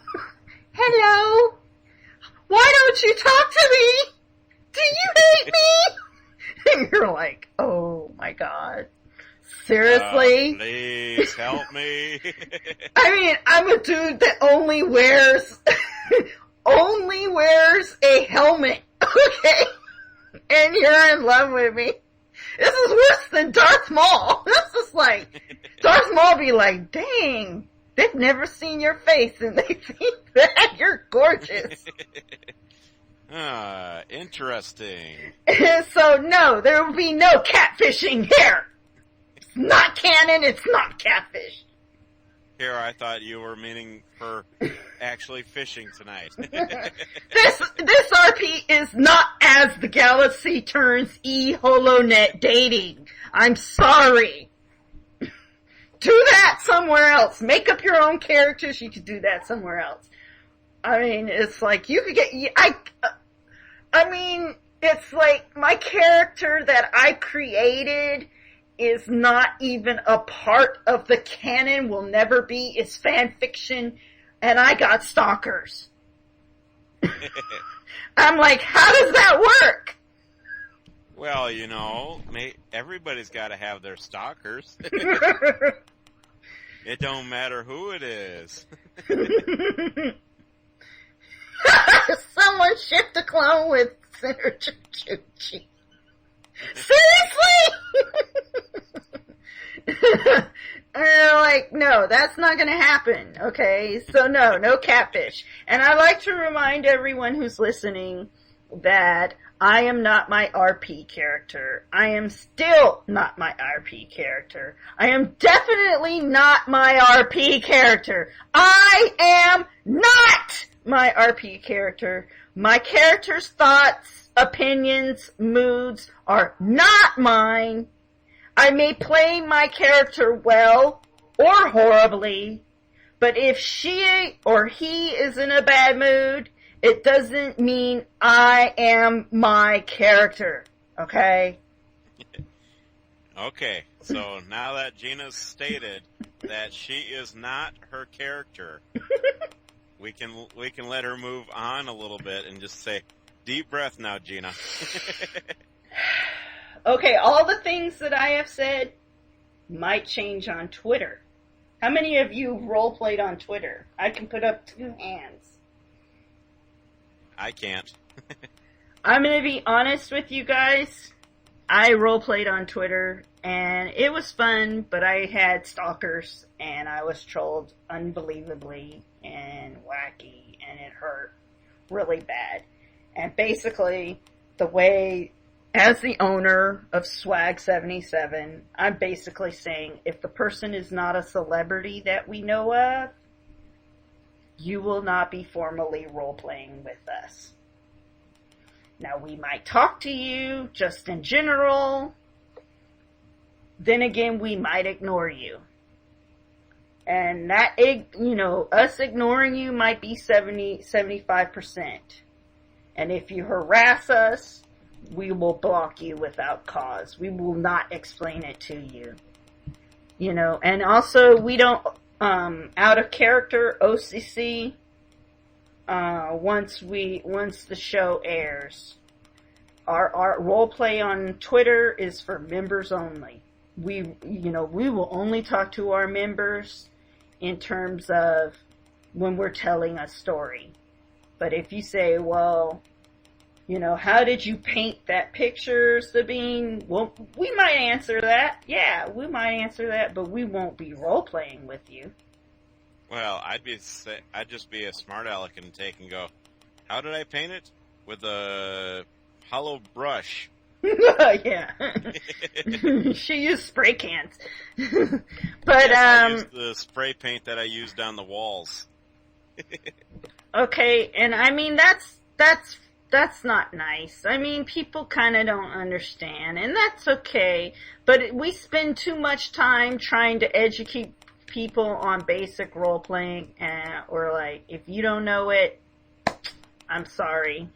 Hello. Why don't you talk to me? Do you hate me? And you're like, oh my god. Seriously? Please help me. I mean, I'm a dude that only wears a helmet, okay? And you're in love with me. This is worse than Darth Maul. This is like, Darth Maul be like, dang, they've never seen your face and they think that you're gorgeous. Interesting. So no, there will be no catfishing here. It's not canon, it's not catfish. Here, I thought you were meaning for actually fishing tonight. This RP is not As the Galaxy Turns HoloNet dating. I'm sorry. Do that somewhere else. Make up your own characters. You could do that somewhere else. I mean, it's like you could get. I mean, it's like my character that I created is not even a part of the canon, will never be, it's fan fiction, and I got stalkers. I'm like, how does that work? Well, you know, everybody's got to have their stalkers. It don't matter who it is. Someone shipped a clone with Senator Chuchi. Seriously? And they're like, no, that's not gonna happen, okay? So no catfish. And I like to remind everyone who's listening that I am not my RP character. I am still not my RP character. I am definitely not my RP character. I am not my RP character. My character's thoughts, opinions, moods are not mine. I may play my character well or horribly, but if she or he is in a bad mood, it doesn't mean I am my character, okay? Okay, so now that Gina's stated that she is not her character, we can let her move on a little bit and just say, deep breath now, Gina. Okay, all the things that I have said might change on Twitter. How many of you role-played on Twitter? I can put up 2 hands. I can't. I'm going to be honest with you guys. I role-played on Twitter, and it was fun, but I had stalkers, and I was trolled unbelievably and wacky, and it hurt really bad. And basically, the way, as the owner of Swag 77, I'm basically saying, if the person is not a celebrity that we know of, you will not be formally role-playing with us. Now, we might talk to you just in general. Then again, we might ignore you. And that, us ignoring you might be 75%. And if you harass us, we will block you without cause. We will not explain it to you. You know, and also we don't, out of character OCC, once the show airs. Our role play on Twitter is for members only. We will only talk to our members in terms of when we're telling a story. But if you say, well, you know, how did you paint that picture, Sabine? Well, we might answer that. Yeah, we might answer that, but we won't be role-playing with you. Well, I'd just be a smart aleck and take and go, how did I paint it? With a hollow brush. Yeah. She used spray cans. But, yes, I used the spray paint that I used on the walls. Okay, and I mean, that's not nice. I mean, people kind of don't understand, and that's okay. But we spend too much time trying to educate people on basic role playing, or like, if you don't know it, I'm sorry.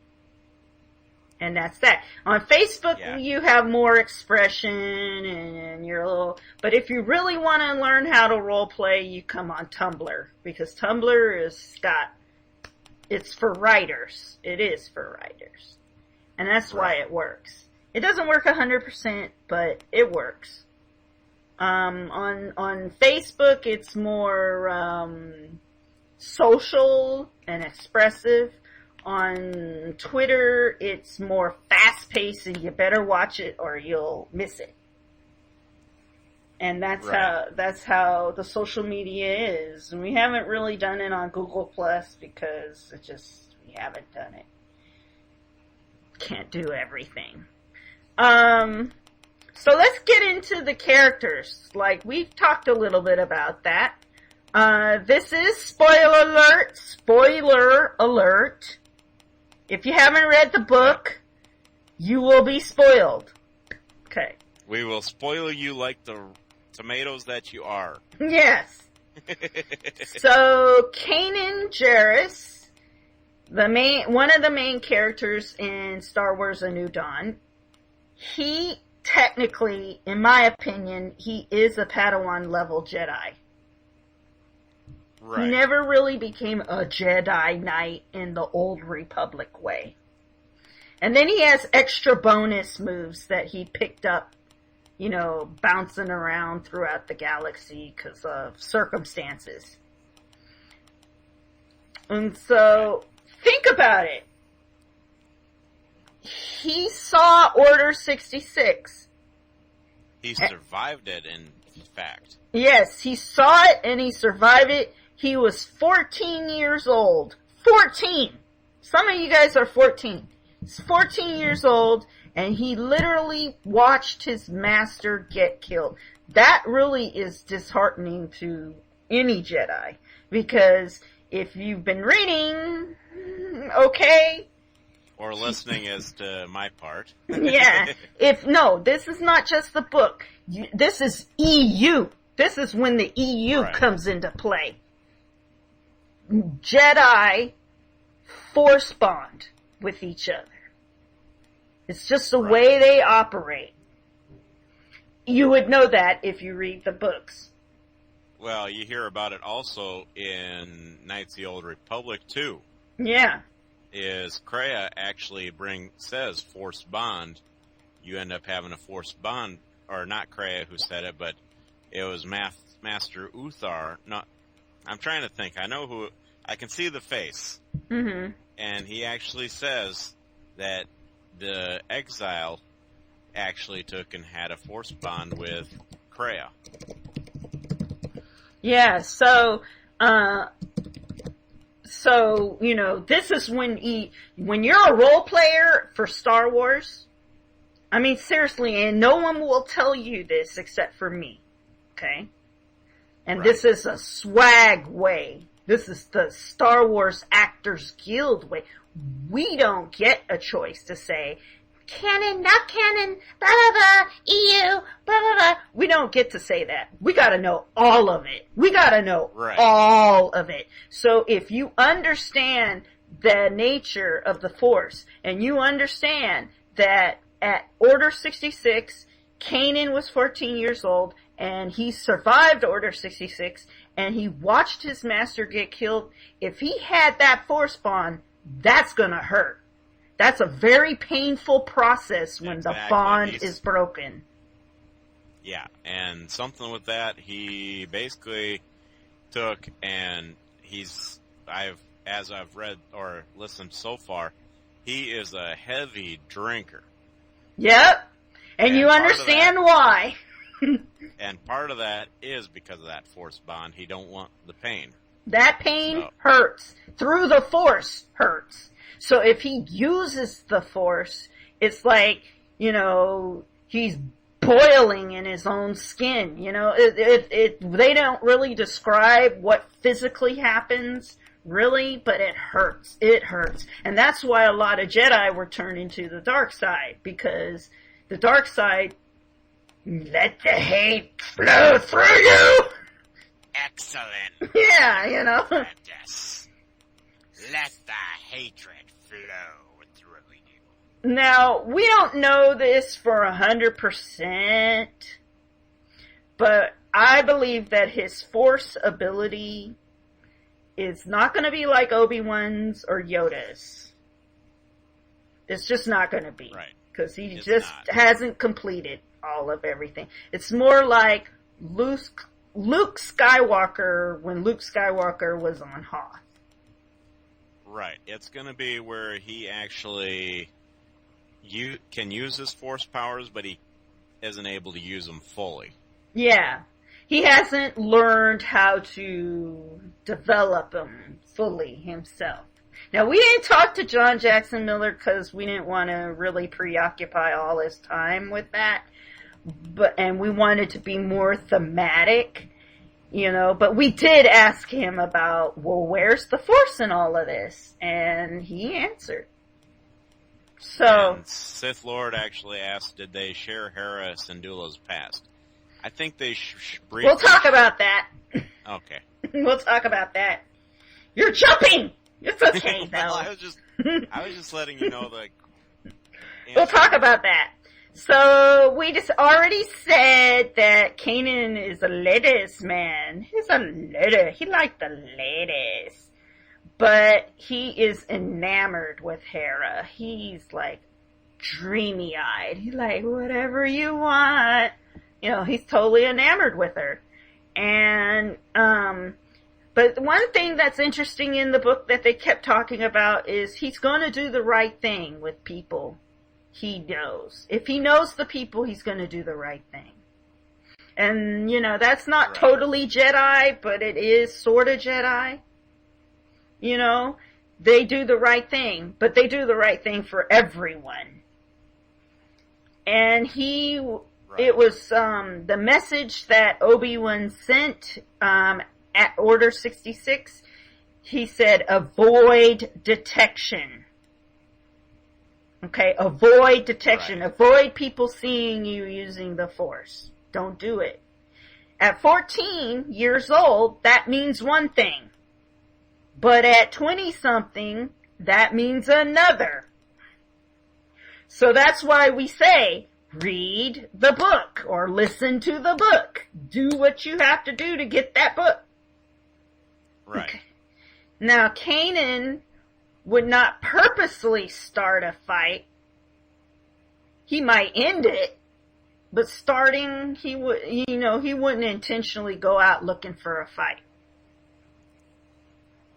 And that's that. On Facebook, yeah. You have more expression, and you're a little. But if you really want to learn how to role play, you come on Tumblr, because Tumblr it's for writers. It is for writers, and that's why it works. It doesn't work 100%, but it works. On Facebook, it's more social and expressive. On Twitter, it's more fast-paced, and you better watch it or you'll miss it. And that's how the social media is. And we haven't really done it on Google Plus because we haven't done it. Can't do everything. So let's get into the characters. Like, we've talked a little bit about that. This is spoiler alert. If you haven't read the book, you will be spoiled. Okay. We will spoil you like the tomatoes that you are. Yes. So, Kanan Jarrus, one of the main characters in Star Wars A New Dawn, he technically, in my opinion, he is a Padawan level Jedi. Right. He never really became a Jedi Knight in the Old Republic way. And then he has extra bonus moves that he picked up, you know, bouncing around throughout the galaxy because of circumstances. And so, think about it. He saw Order 66. He survived it, in fact. Yes, he saw it and he survived it. He was 14 years old. 14! Some of you guys are 14. He's 14 years old, and he literally watched his master get killed. That really is disheartening to any Jedi, because if you've been reading, okay. Or listening as to my part. Yeah. This is not just the book. This is EU. This is when the EU comes into play. Jedi force bond with each other. It's just the way they operate. You would know that if you read the books. Well, you hear about it also in Knights of the Old Republic, too. Yeah. Is Kreia actually says force bond, you end up having a force bond, or not Kreia who said it, but it was Master Uthar. No, I'm trying to think. I know who. I can see the face. Mm-hmm. And he actually says that the exile actually took and had a force bond with Kreia. Yeah, so you know, this is when you're a role player for Star Wars, I mean, seriously, and no one will tell you this except for me, okay? And this is a swag way. This is the Star Wars Actors Guild way. We don't get a choice to say, canon, not canon, blah, blah, blah, EU, blah, blah, blah. We don't get to say that. We gotta know all of it. We gotta know all of it. So if you understand the nature of the Force, and you understand that at Order 66, Kanan was 14 years old, and he survived Order 66, and he watched his master get killed. If he had that Force bond, that's gonna hurt. That's a very painful process when the bond is broken. Yeah, and something with that, he basically took, and as I've read or listened so far, he is a heavy drinker. Yep, and you understand why. And part of that is because of that Force bond. He don't want the pain. That pain hurts. Through the Force hurts. So if he uses the Force, it's like, he's boiling in his own skin. They don't really describe what physically happens, really, but it hurts. It hurts. And that's why a lot of Jedi were turning to the dark side, because the dark side, let the hate flow through you! Excellent. Yeah, Yes. Let the hatred flow through you. Now, we don't know this for 100%, but I believe that his Force ability is not going to be like Obi-Wan's or Yoda's. It's just not going to be. Right. Because he hasn't completed all of everything. It's more like Luke Skywalker when Luke Skywalker was on Hoth. Right. It's going to be where he actually can use his Force powers, but he isn't able to use them fully. Yeah. He hasn't learned how to develop them fully himself. Now, we didn't talk to John Jackson Miller because we didn't want to really preoccupy all his time with that. And we wanted to be more thematic, but we did ask him about, well, where's the Force in all of this? And he answered. So, and Sith Lord actually asked, did they share Hera Syndulla's past? I think they briefly... We'll talk about that. Okay. We'll talk about that. You're jumping! It's okay, though. I was just letting you know that... We'll talk about that. So, we just already said that Kanan is a ladies' man. He's a lady. He liked the ladies. But he is enamored with Hera. He's like dreamy-eyed. He's like, whatever you want. He's totally enamored with her. And, but one thing that's interesting in the book that they kept talking about is he's going to do the right thing with people he knows. If he knows the people, he's going to do the right thing. And, that's not totally Jedi, but it is sort of Jedi. They do the right thing, but they do the right thing for everyone. And it was the message that Obi-Wan sent at Order 66. He said, avoid detection. Okay, avoid detection. Right. Avoid people seeing you using the Force. Don't do it. At 14 years old, that means one thing. But at 20-something, that means another. So that's why we say, read the book or listen to the book. Do what you have to do to get that book. Right. Okay. Now, Kanan would not purposely start a fight. He might end it, but starting, he wouldn't intentionally go out looking for a fight.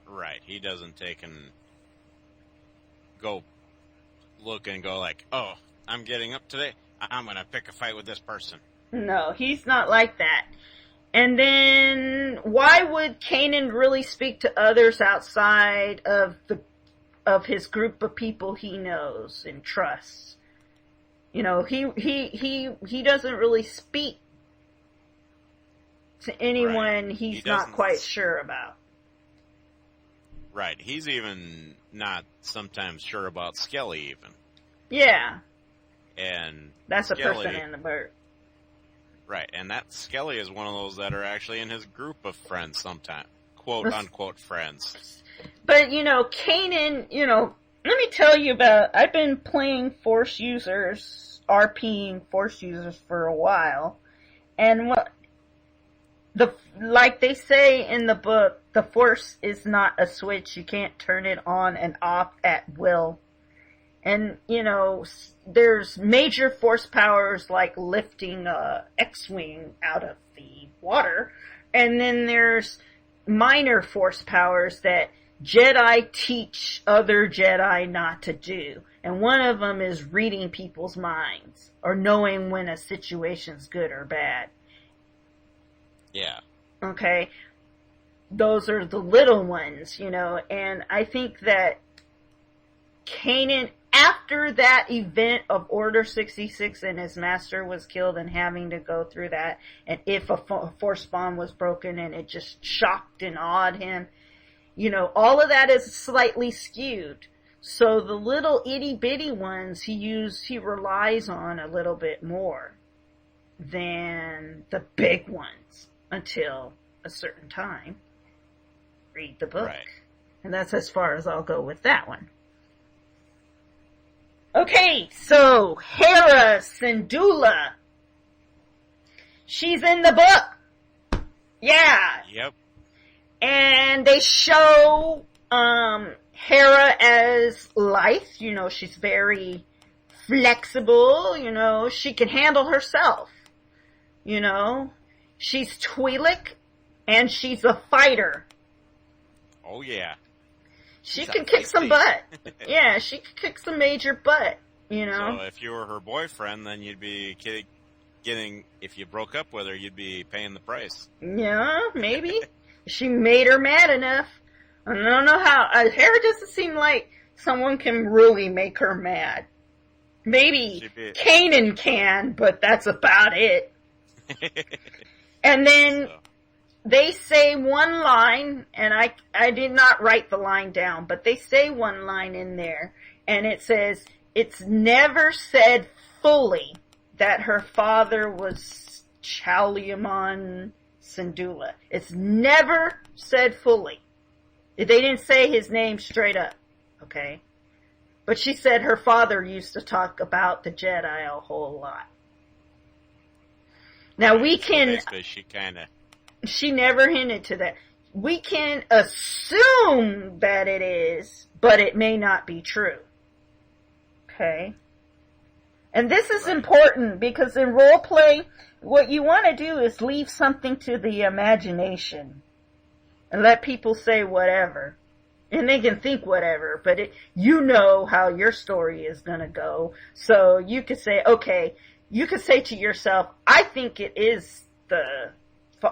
Right. He doesn't take and go look and go like, oh, I'm getting up today. I'm going to pick a fight with this person. No, he's not like that. And then, why would Kanan really speak to others outside of his group of people he knows and trusts? He doesn't really speak to anyone he's not quite sure about. Right. He's even not sometimes sure about Skelly even. Yeah. And that's Skelly, a person in the bird. Right, and that Skelly is one of those that are actually in his group of friends sometimes. Quote, unquote, friends. But, Kanan, let me tell you I've been playing Force users, RPing Force users for a while, and like they say in the book, the Force is not a switch. You can't turn it on and off at will. And, there's major force powers like lifting a X-Wing out of the water. And then there's minor force powers that Jedi teach other Jedi not to do. And one of them is reading people's minds or knowing when a situation's good or bad. Yeah. Okay? Those are the little ones, and I think that Kanan, after that event of Order 66 and his master was killed and having to go through that, and if a force bond was broken and it just shocked and awed him, all of that is slightly skewed. So the little itty bitty ones he relies on a little bit more than the big ones until a certain time. Read the book. Right. And that's as far as I'll go with that one. Okay, so Hera Syndulla. She's in the book. Yeah. Yep. And they show Hera as lithe. She's very flexible. She can handle herself. She's Twi'lek, and she's a fighter. Oh, yeah. She can kick some butt. Yeah, she can kick some major butt, So if you were her boyfriend, then you'd be getting, if you broke up with her, you'd be paying the price. Yeah, maybe. She made her mad enough. I don't know how. Hera doesn't seem like someone can really make her mad. Maybe Kanan can, but that's about it. And then they say one line, and I did not write the line down, but they say one line in there, and it says, it's never said fully that her father was Chaliamon Syndulla. It's never said fully. They didn't say his name straight up, okay? But she said her father used to talk about the Jedi a whole lot. Now we can... She never hinted to that. We can assume that it is, but it may not be true. Okay? And this is important because in roleplay, what you want to do is leave something to the imagination and let people say whatever. And they can think whatever, but you know how your story is going to go. So you could say, okay, you could say to yourself, I think it is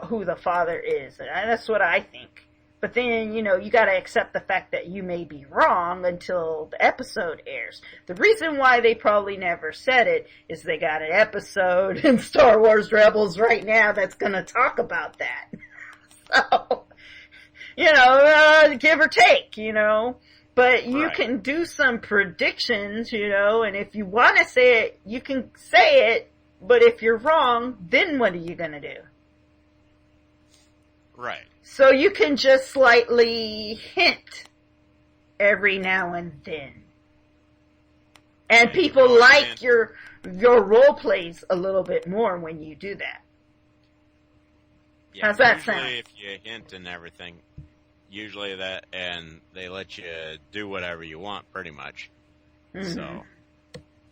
who the father is. And that's what I think. But then, you got to accept the fact that you may be wrong until the episode airs. The reason why they probably never said it is they got an episode in Star Wars Rebels right now that's going to talk about that. So, give or take, But you can do some predictions, and if you want to say it, you can say it. But if you're wrong, then what are you going to do? Right. So you can just slightly hint every now and then. And people like your role plays a little bit more when you do that. Yeah, how's that sound? Usually if you hint and everything, usually that, and they let you do whatever you want pretty much. Mm-hmm. So,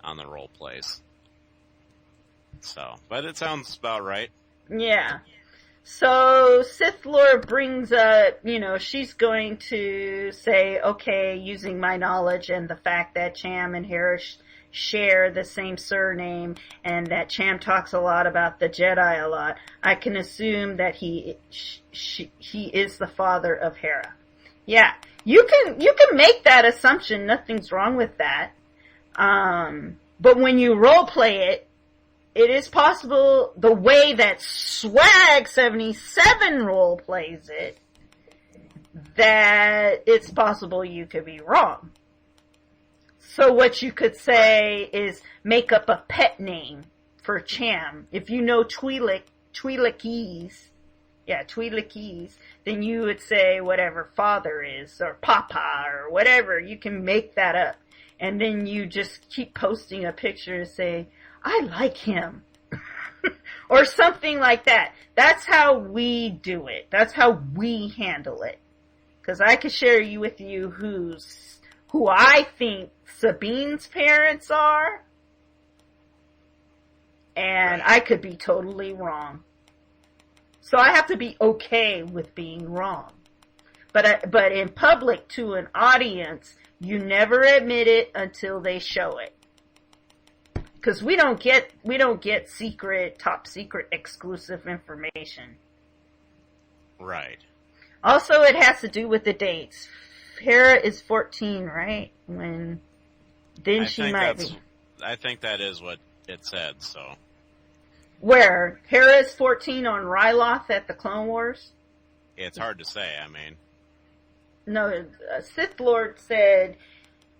on the role plays. So, but it sounds about right. Yeah. So, Sith Lord brings up, she's going to say, okay, using my knowledge and the fact that Cham and Hera share the same surname and that Cham talks a lot about the Jedi a lot, I can assume that he is the father of Hera. Yeah. You can make that assumption. Nothing's wrong with that. But when you role play it, it is possible the way that Swag 77 role plays it, that it's possible you could be wrong. So what you could say is make up a pet name for Cham. If you know Twi'lekese, then you would say whatever father is, or papa, or whatever. You can make that up. And then you just keep posting a picture and say, I like him. or something like that. That's how we do it. That's how we handle it. Because I could share with you who I think Sabine's parents are, and I could be totally wrong. So I have to be okay with being wrong. But in public to an audience, you never admit it until they show it. Because we don't get top secret exclusive information. Right. Also, it has to do with the dates. Hera is 14, right? She might be. I think that is what it said, so. Where? Hera is 14 on Ryloth at the Clone Wars? It's hard to say, I mean. No, Sith Lord said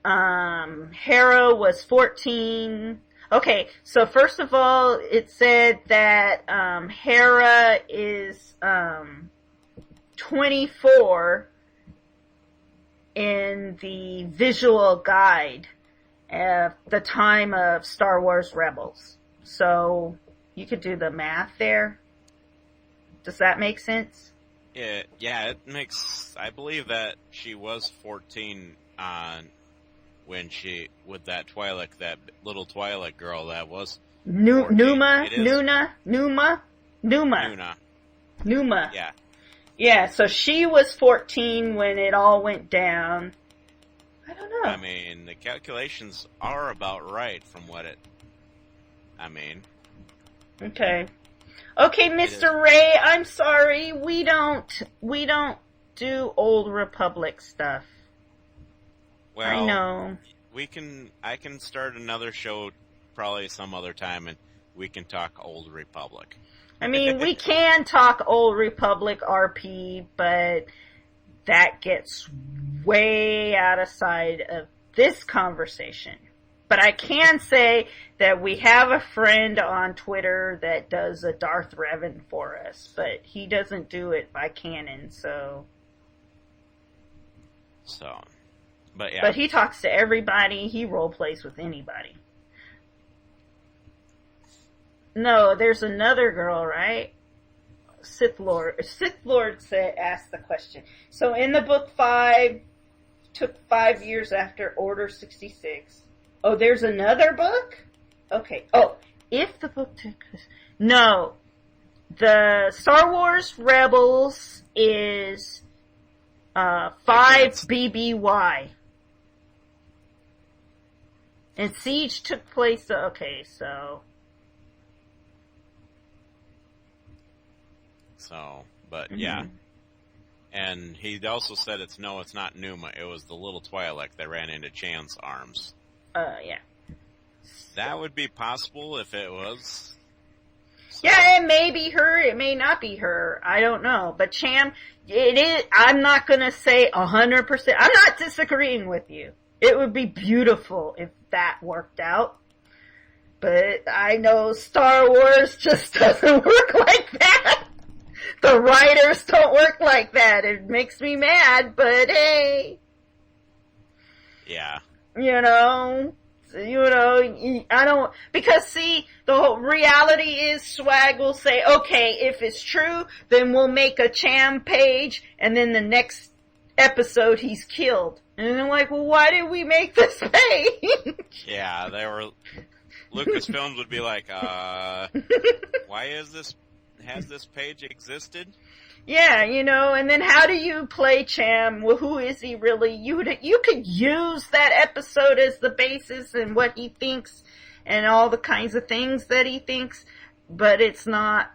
Hera was 14. Okay, so first of all, it said that Hera is 24 in the visual guide at the time of Star Wars Rebels. So you could do the math there. Does that make sense? Yeah, it makes. I believe that she was 14 with that little Twi'lek girl that was. Numa. Yeah. Yeah, so she was 14 when it all went down. I don't know. I mean, the calculations are about right from what Okay. Okay, Mr. Ray, I'm sorry. We don't do Old Republic stuff. Well, I know. I can start another show probably some other time and we can talk Old Republic. I mean, we can talk Old Republic RP, but that gets way out of sight of this conversation. But I can say that we have a friend on Twitter that does a Darth Revan for us, but he doesn't do it by canon, so. But yeah. But he talks to everybody, he role plays with anybody. No, there's another girl, right? Sith Lord asked the question. So in the book 5, took 5 years after Order 66. Oh, there's another book? Okay. Oh, if the book took... No. The Star Wars Rebels is 5 BBY. And Siege took place... Okay, so... But yeah. And he also said it's not Numa. It was the little Twi'lek that ran into Chan's arms. Yeah. That would be possible if it was. So. Yeah, it may be her, it may not be her. I don't know. But Chan, it is, I'm not gonna say 100%. I'm not disagreeing with you. It would be beautiful if that worked out. But I know Star Wars just doesn't work like that. The writers don't work like that. It makes me mad, but hey. Yeah. I don't, because see, the whole reality is Swag will say, okay, if it's true, then we'll make a Cham page, and then the next episode he's killed. And I'm like, well, why did we make this page? Yeah, Lucasfilms would be like, why has this page existed? Yeah, and then how do you play Cham? Well, who is he really? You could use that episode as the basis and what he thinks and all the kinds of things that he thinks, but it's not,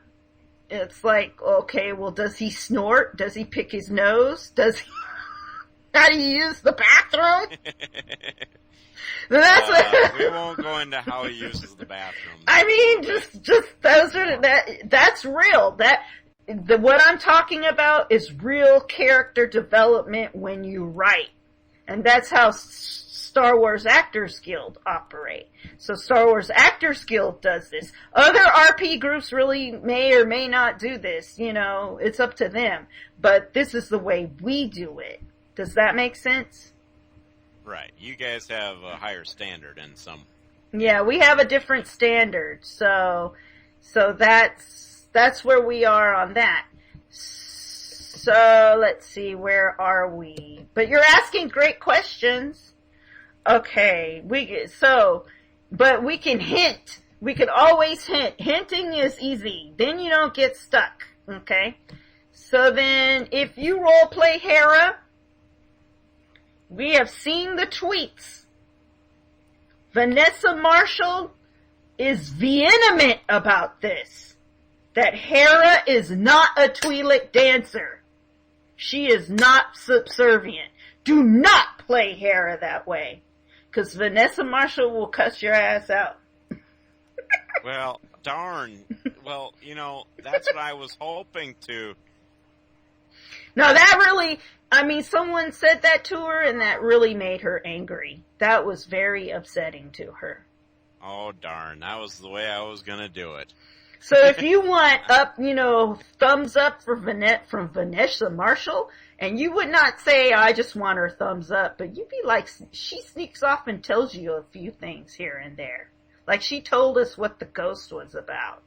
it's like, okay, well, does he snort? Does he pick his nose? How do you use the bathroom? We won't go into how he uses the bathroom. I mean, just that's real. What I'm talking about is real character development when you write. And that's how Star Wars Actors Guild operate. So Star Wars Actors Guild does this. Other RP groups really may or may not do this, it's up to them. But this is the way we do it. Does that make sense? Right. You guys have a higher standard in some. Yeah, we have a different standard. So So that's where we are on that. So let's see, where are we? But you're asking great questions. Okay, but we can hint. We could always hint. Hinting is easy. Then you don't get stuck. Okay? So then, if you role play Hera, we have seen the tweets. Vanessa Marshall is vehement about this. That Hera is not a Twi'lek dancer. She is not subservient. Do not play Hera that way. Because Vanessa Marshall will cuss your ass out. Well, darn. Well, that's what I was hoping to. No, that really, someone said that to her, and that really made her angry. That was very upsetting to her. Oh, darn. That was the way I was going to do it. So if you want thumbs up from Vanessa Marshall, and you would not say, I just want her thumbs up, but you'd be like, she sneaks off and tells you a few things here and there. Like she told us what the ghost was about.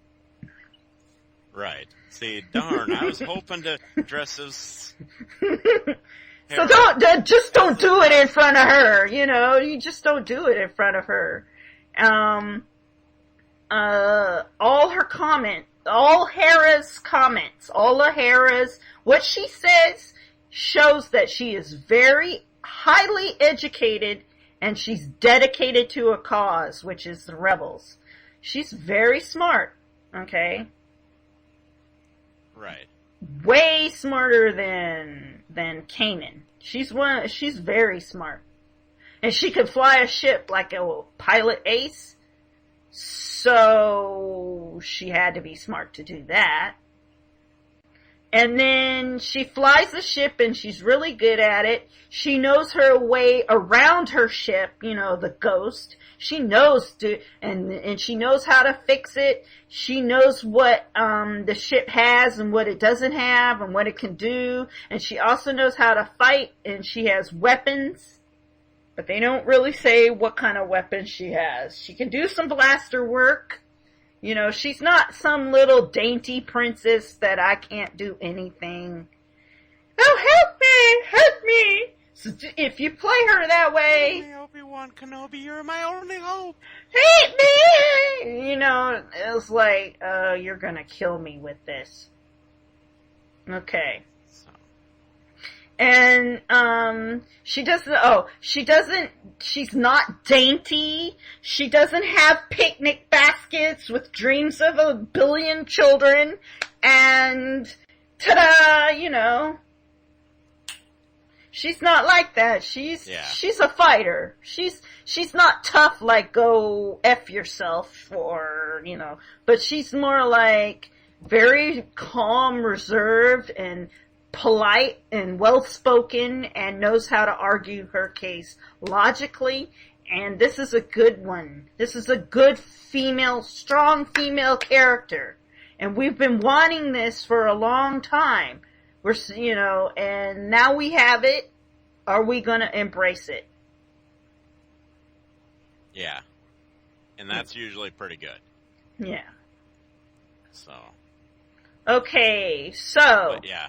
Right. See, darn, I was hoping to dress as... So don't do it in front of her, you just don't do it in front of her. All Hera's comments, what she says shows that she is very highly educated and she's dedicated to a cause, which is the rebels. She's very smart, okay? Right. Way smarter than Kanan. She's very smart. And she could fly a ship like a pilot ace. So she had to be smart to do that. And then she flies the ship and she's really good at it. She knows her way around her ship, the ghost. She knows and she knows how to fix it. She knows what the ship has and what it doesn't have and what it can do. And she also knows how to fight, and she has weapons. But they don't really say what kind of weapons she has. She can do some blaster work. She's not some little dainty princess that I can't do anything. Oh, help me. So if you play her that way... Hey, Obi-Wan Kenobi, you're my only hope. Help me! It's like, you're gonna kill me with this. Okay. And, she's not dainty. She doesn't have picnic baskets with dreams of 1 billion children. And, ta-da, she's not like that. She's a fighter. She's not tough like go F yourself or, but she's more like very calm, reserved, and polite and well-spoken, and knows how to argue her case logically, and this is a good one. This is a good strong female character, and we've been wanting this for a long time. And now we have it. Are we gonna embrace it? Yeah. And that's usually pretty good. Yeah. So. Okay, so. But yeah.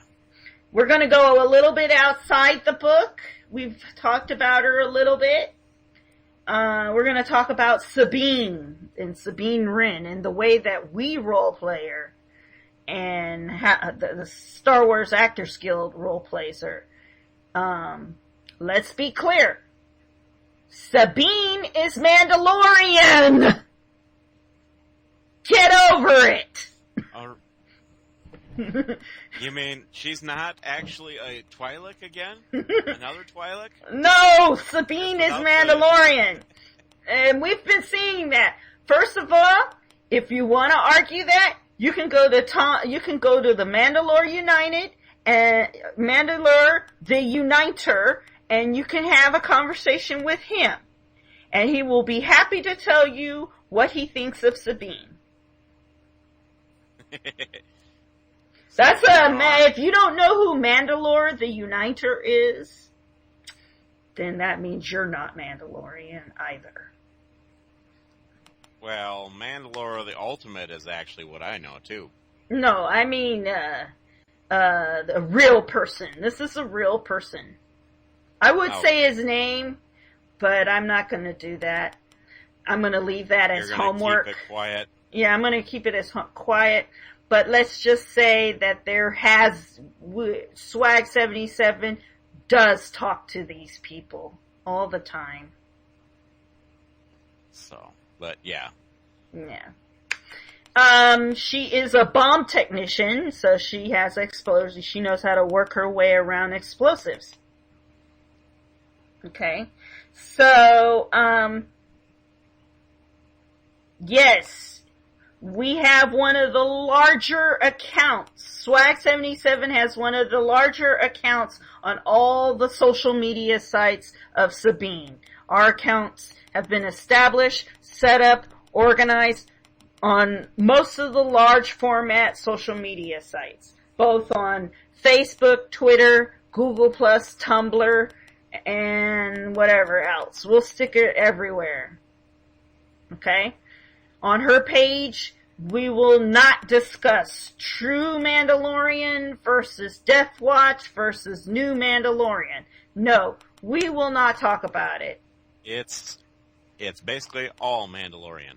We're going to go a little bit outside the book. We've talked about her a little bit. We're going to talk about Sabine and Sabine Wren and the way that we role play her and how the Star Wars Actors Guild role plays her. Let's be clear. Sabine is Mandalorian! Get over it! You mean she's not actually a Twi'lek again? Another Twi'lek? No, Sabine is Mandalorian. And we've been seeing that. First of all, if you want to argue that, you can go to the Mandalore United and Mandalore the Uniter, and you can have a conversation with him. And he will be happy to tell you what he thinks of Sabine. If you don't know who Mandalore the Uniter is, then that means you're not Mandalorian either. Well, Mandalore the Ultimate is actually what I know, too. No, I mean, the real person. This is a real person. I would say his name, but I'm not going to do that. I'm going to leave that as homework. Keep it quiet. Yeah, I'm going to keep it as quiet. But let's just say that Swag 77 does talk to these people all the time. So, but yeah. Yeah. She is a bomb technician, so she has explosives. She knows how to work her way around explosives. Okay. So, yes, we have one of the larger accounts. Swag 77 has one of the larger accounts on all the social media sites of Sabine. Our accounts have been established, set up, organized on most of the large format social media sites, both on Facebook, Twitter, Google+, Tumblr, and whatever else. We'll stick it everywhere. Okay? On her page, we will not discuss True Mandalorian versus Death Watch versus New Mandalorian. No, we will not talk about it. It's basically all Mandalorian.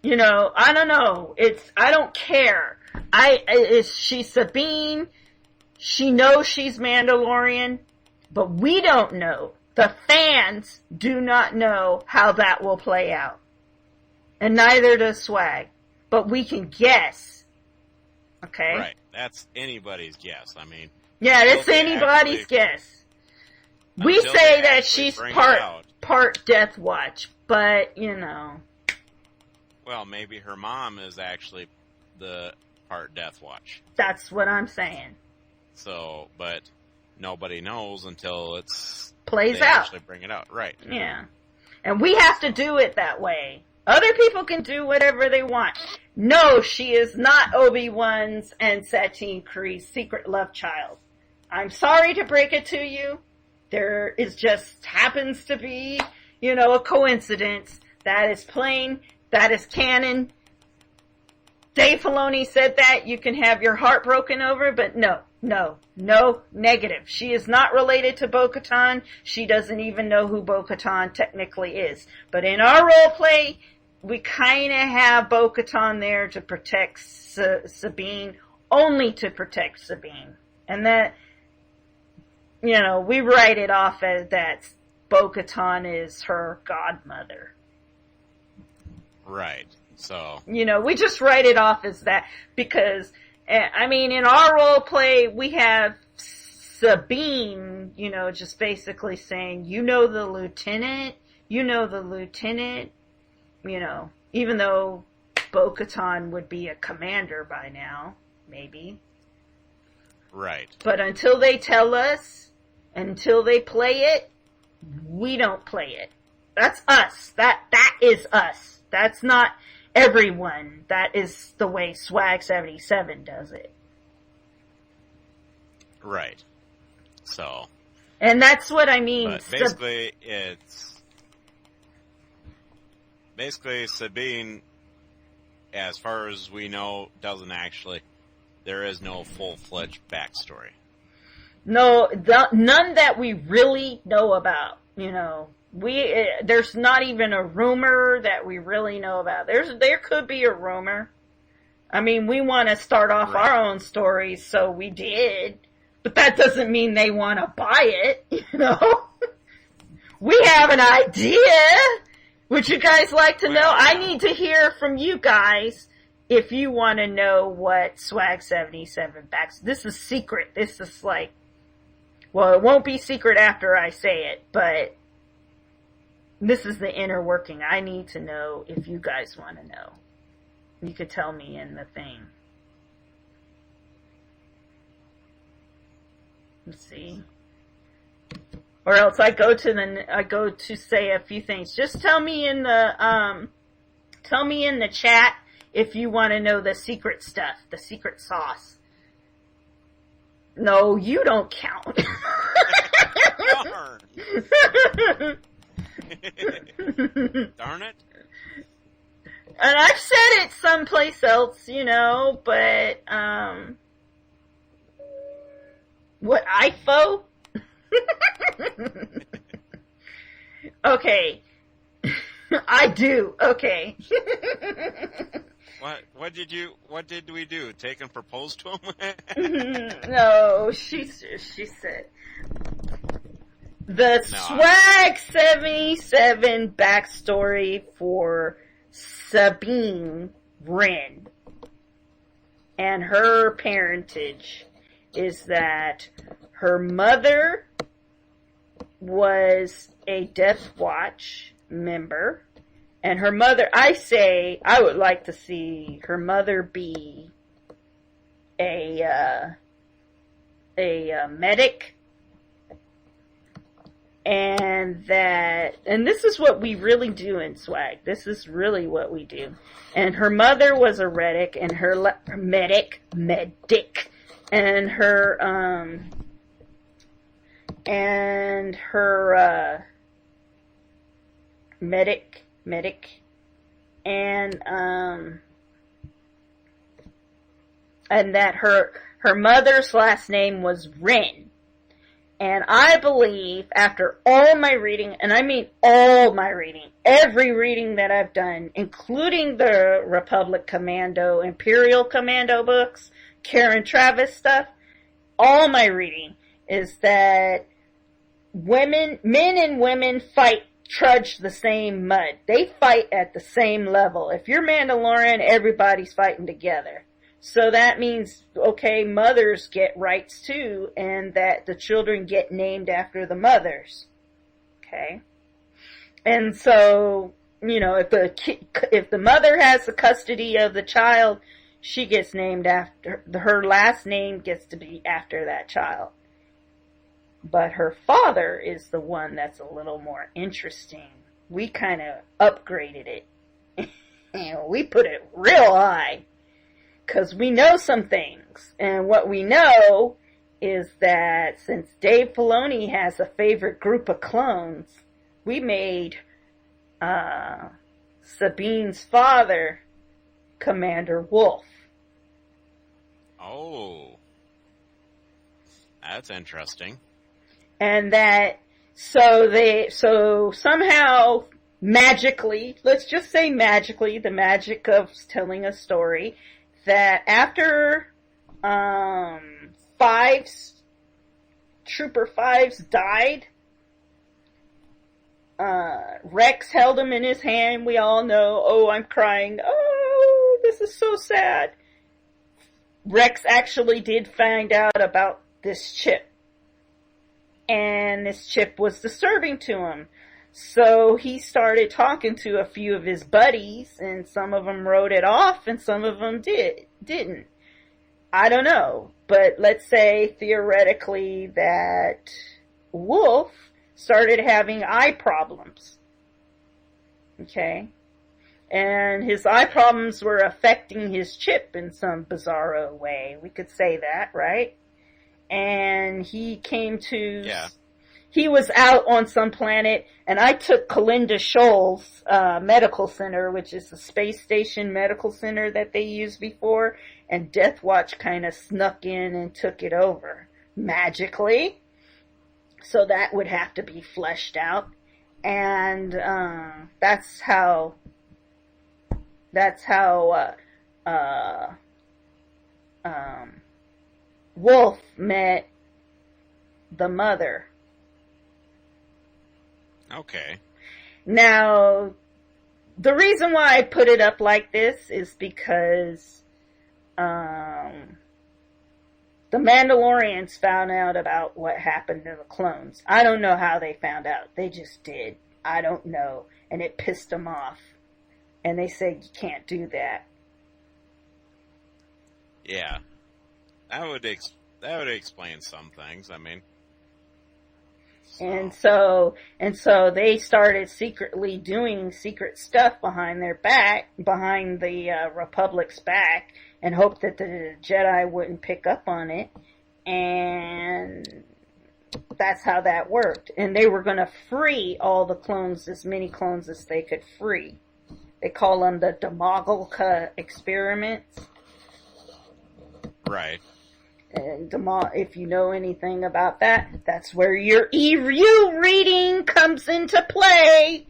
You know, I don't know. I don't care. She's Sabine. She knows she's Mandalorian, but we don't know. The fans do not know how that will play out. And neither does Swag. But we can guess. Okay? Right. That's anybody's guess. I mean. Yeah, it's anybody's guess. We say that she's part Death Watch, but, you know. Well, maybe her mom is actually the part Death Watch. That's what I'm saying. So, but nobody knows until plays they out. Actually bring it out, right? Yeah, and we have to do it that way. Other people can do whatever they want. No, she is not Obi-Wan's and Satine Kryze's secret love child. I'm sorry to break it to you. There is just happens to be, you know, a coincidence. That is plain. That is canon. Dave Filoni said that. You can have your heart broken over, but no, negative. She is not related to Bo-Katan. She doesn't even know who Bo-Katan technically is. But in our role play, we kind of have Bo-Katan there to protect Sabine, only to protect Sabine. And that, you know, we write it off as that Bo-Katan is her godmother. Right. So. You know, we just write it off as that because, I mean, in our role play, we have Sabine, you know, just basically saying, you know the lieutenant, you know, even though Bo-Katan would be a commander by now, maybe. Right. But until they tell us, until they play it, we don't play it. That's us. That is us. That's not everyone. That is the way Swag 77 does it. Right. So. And that's what I mean. But basically, basically Sabine, as far as we know, doesn't actually. There is no full-fledged backstory. No, none that we really know about. You know, there's not even a rumor that we really know about. There could be a rumor. I mean, we want to start off our own stories, so we did. But that doesn't mean they want to buy it, you know? We have an idea. Would you guys like to know? I need to hear from you guys if you want to know what Swag 77 backs. This is secret. This is like, well, it won't be secret after I say it, but this is the inner working. I need to know if you guys want to know. You could tell me in the thing. Let's see. Or else I go to say a few things. Just tell me in the chat if you want to know the secret stuff, the secret sauce. No, you don't count. Darn it. I've said it someplace else, but, what, IFO? Okay. I do, okay. What did we do? Take and propose to him? No, she said. The Swag 77 backstory for Sabine Wren and her parentage is that her mother was a Death Watch member, and her mother, I would like to see her mother be a medic, and this is what we really do in Swag. This is really what we do. And her mother was a medic, and her medic, and her medic, and that her mother's last name was Wren. And I believe, after all my reading, and I mean all my reading, every reading that I've done, including the Republic Commando, Imperial Commando books, Karen Travis stuff, all my reading is that men and women trudge the same mud. They fight at the same level. If you're Mandalorian, everybody's fighting together. So that means, okay, mothers get rights too, and that the children get named after the mothers. Okay? And so, if the mother has the custody of the child, she gets named after, her last name gets to be after that child. But her father is the one that's a little more interesting. We kind of upgraded it. We put it real high. Because we know some things. And what we know is that since Dave Filoni has a favorite group of clones, we made Sabine's father Commander Wolf. Oh. That's interesting. And so somehow, magically, let's just say magically, the magic of telling a story, that after Trooper Fives died, Rex held him in his hand. We all know, oh, I'm crying. Oh, this is so sad. Rex actually did find out about this chip. And this chip was disturbing to him. So he started talking to a few of his buddies, and some of them wrote it off, and some of them didn't. I don't know. But let's say, theoretically, that Wolf started having eye problems. Okay? And his eye problems were affecting his chip in some bizarro way. We could say that, right? And he came to... Yeah. He was out on some planet, and I took Kalinda Shoal's medical center, which is the space station medical center that they used before, and Death Watch kind of snuck in and took it over magically. So that would have to be fleshed out, and that's how Wolf met the mother. Okay. Now, the reason why I put it up like this is because the Mandalorians found out about what happened to the clones. I don't know how they found out. They just did. I don't know. And it pissed them off. And they said, you can't do that. Yeah. That would explain some things. I mean... And so they started secretly doing secret stuff behind their back, behind the Republic's back, and hoped that the Jedi wouldn't pick up on it. And that's how that worked. And they were going to free all the clones, as many clones as they could free. They call them the Demogulka experiments. Right. And if you know anything about that, that's where your EU reading comes into play.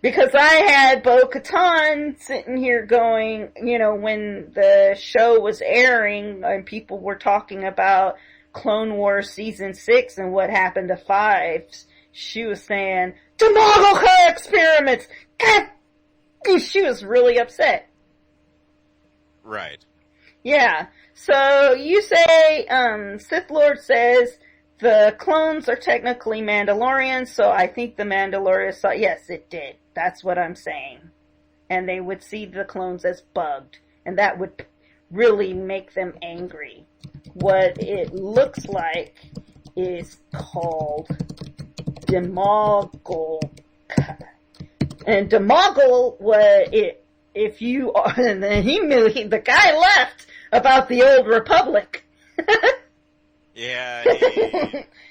Because I had Bo-Katan sitting here going, when the show was airing and people were talking about Clone Wars Season 6 and what happened to 5, she was saying, Demogulka experiments! God! She was really upset. Right. Yeah. So you say, Sith Lord says the clones are technically Mandalorians, so I think the Mandalorians thought, yes, it did. That's what I'm saying. And they would see the clones as bugged, and that would really make them angry. What it looks like is called Demogulka. And Demogul, if you are, and then the guy left about the Old Republic. Yeah,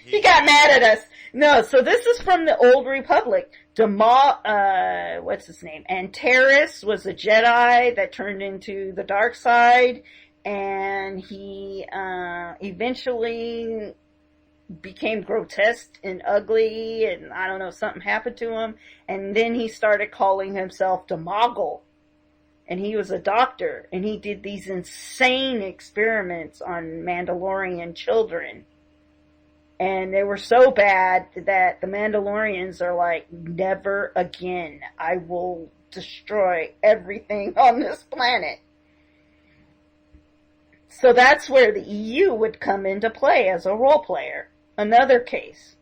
he got mad at us. No, so this is from the Old Republic. What's his name? Antares was a Jedi that turned into the dark side, and he eventually became grotesque and ugly, and I don't know, something happened to him, and then he started calling himself Demogul. And he was a doctor, and he did these insane experiments on Mandalorian children. And they were so bad that the Mandalorians are like, never again. I will destroy everything on this planet. So that's where the EU would come into play as a role player. Another case.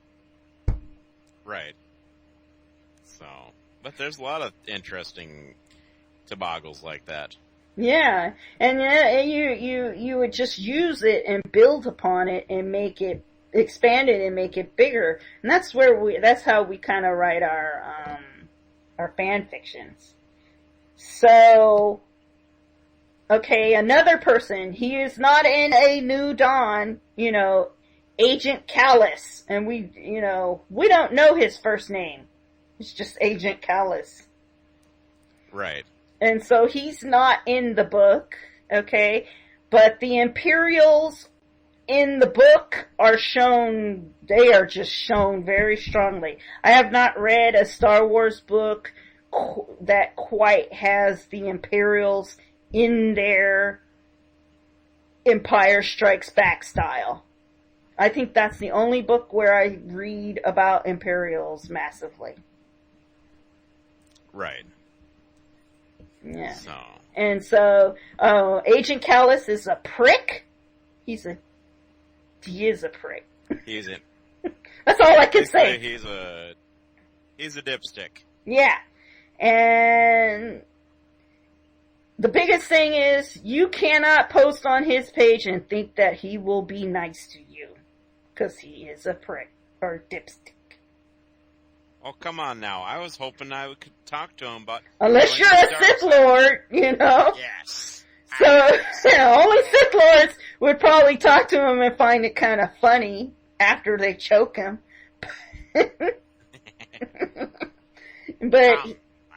Right. So, but there's a lot of interesting toboggles like that. Yeah, and you would just use it and build upon it and make it, expand it and make it bigger. And that's how we kind of write our fan fictions. So, okay, another person, he is not in A New Dawn, Agent Callus, and we don't know his first name. It's just Agent Callus. Right. And so he's not in the book, okay? But the Imperials in the book are shown, they are just shown very strongly. I have not read a Star Wars book that quite has the Imperials in their Empire Strikes Back style. I think that's the only book where I read about Imperials massively. Right. Yeah. So. And so, Agent Callus is a prick. He is a prick. That's all I can say. He's a dipstick. Yeah. And the biggest thing is, you cannot post on his page and think that he will be nice to you. Because he is a prick. Or dipstick. Oh, come on now. I was hoping I could talk to him, but... Unless you're a Sith Lord, Yes. So, only Sith Lords would probably talk to him and find it kind of funny after they choke him. But... my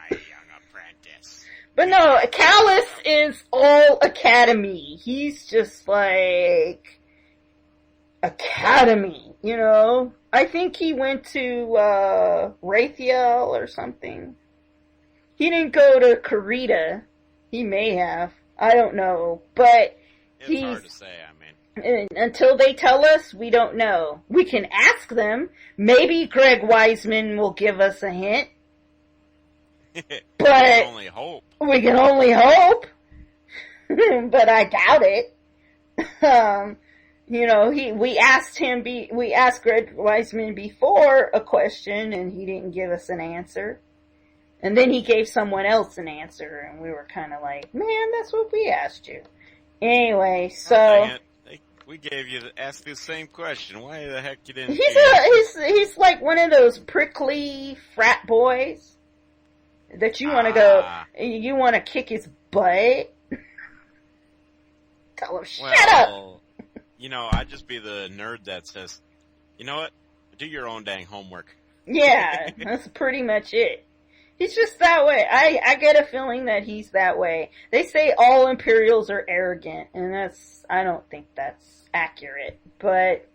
young apprentice. But no, Callus is all Academy. He's just like... Academy, I think he went to, Raythiel or something. He didn't go to Karita. He may have. I don't know. But it's hard to say, until they tell us, we don't know. We can ask them. Maybe Greg Wiseman will give us a hint. But... we can only hope. But I doubt it. We asked Greg Wiseman before a question, and he didn't give us an answer. And then he gave someone else an answer, and we were kind of like, man, that's what we asked you. Anyway, so... We gave you asked the same question. Why the heck you didn't... He's like one of those prickly frat boys that you want to go... You want to kick his butt. Tell him, shut up! I'd just be the nerd that says, you know what? Do your own dang homework. Yeah, that's pretty much it. He's just that way. I get a feeling that he's that way. They say all Imperials are arrogant, and I don't think that's accurate. But,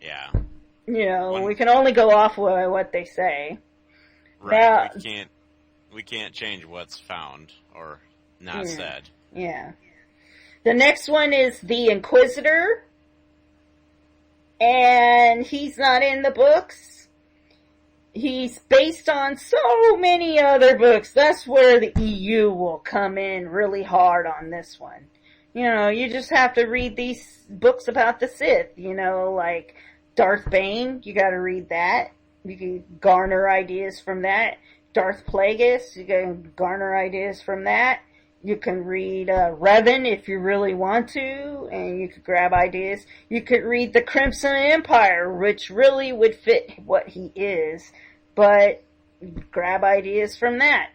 yeah. You know, we can only go off what they say. Right. We can't change what's found or not said. Yeah. The next one is the Inquisitor. And he's not in the books. He's based on so many other books. That's where the EU will come in really hard on this one. You know, you just have to read these books about the Sith, you know, like Darth Bane, you gotta read that. You can garner ideas from that. Darth Plagueis, you can garner ideas from that. You can read Revan if you really want to, and you could grab ideas. You could read the Crimson Empire, which really would fit what he is, but grab ideas from that.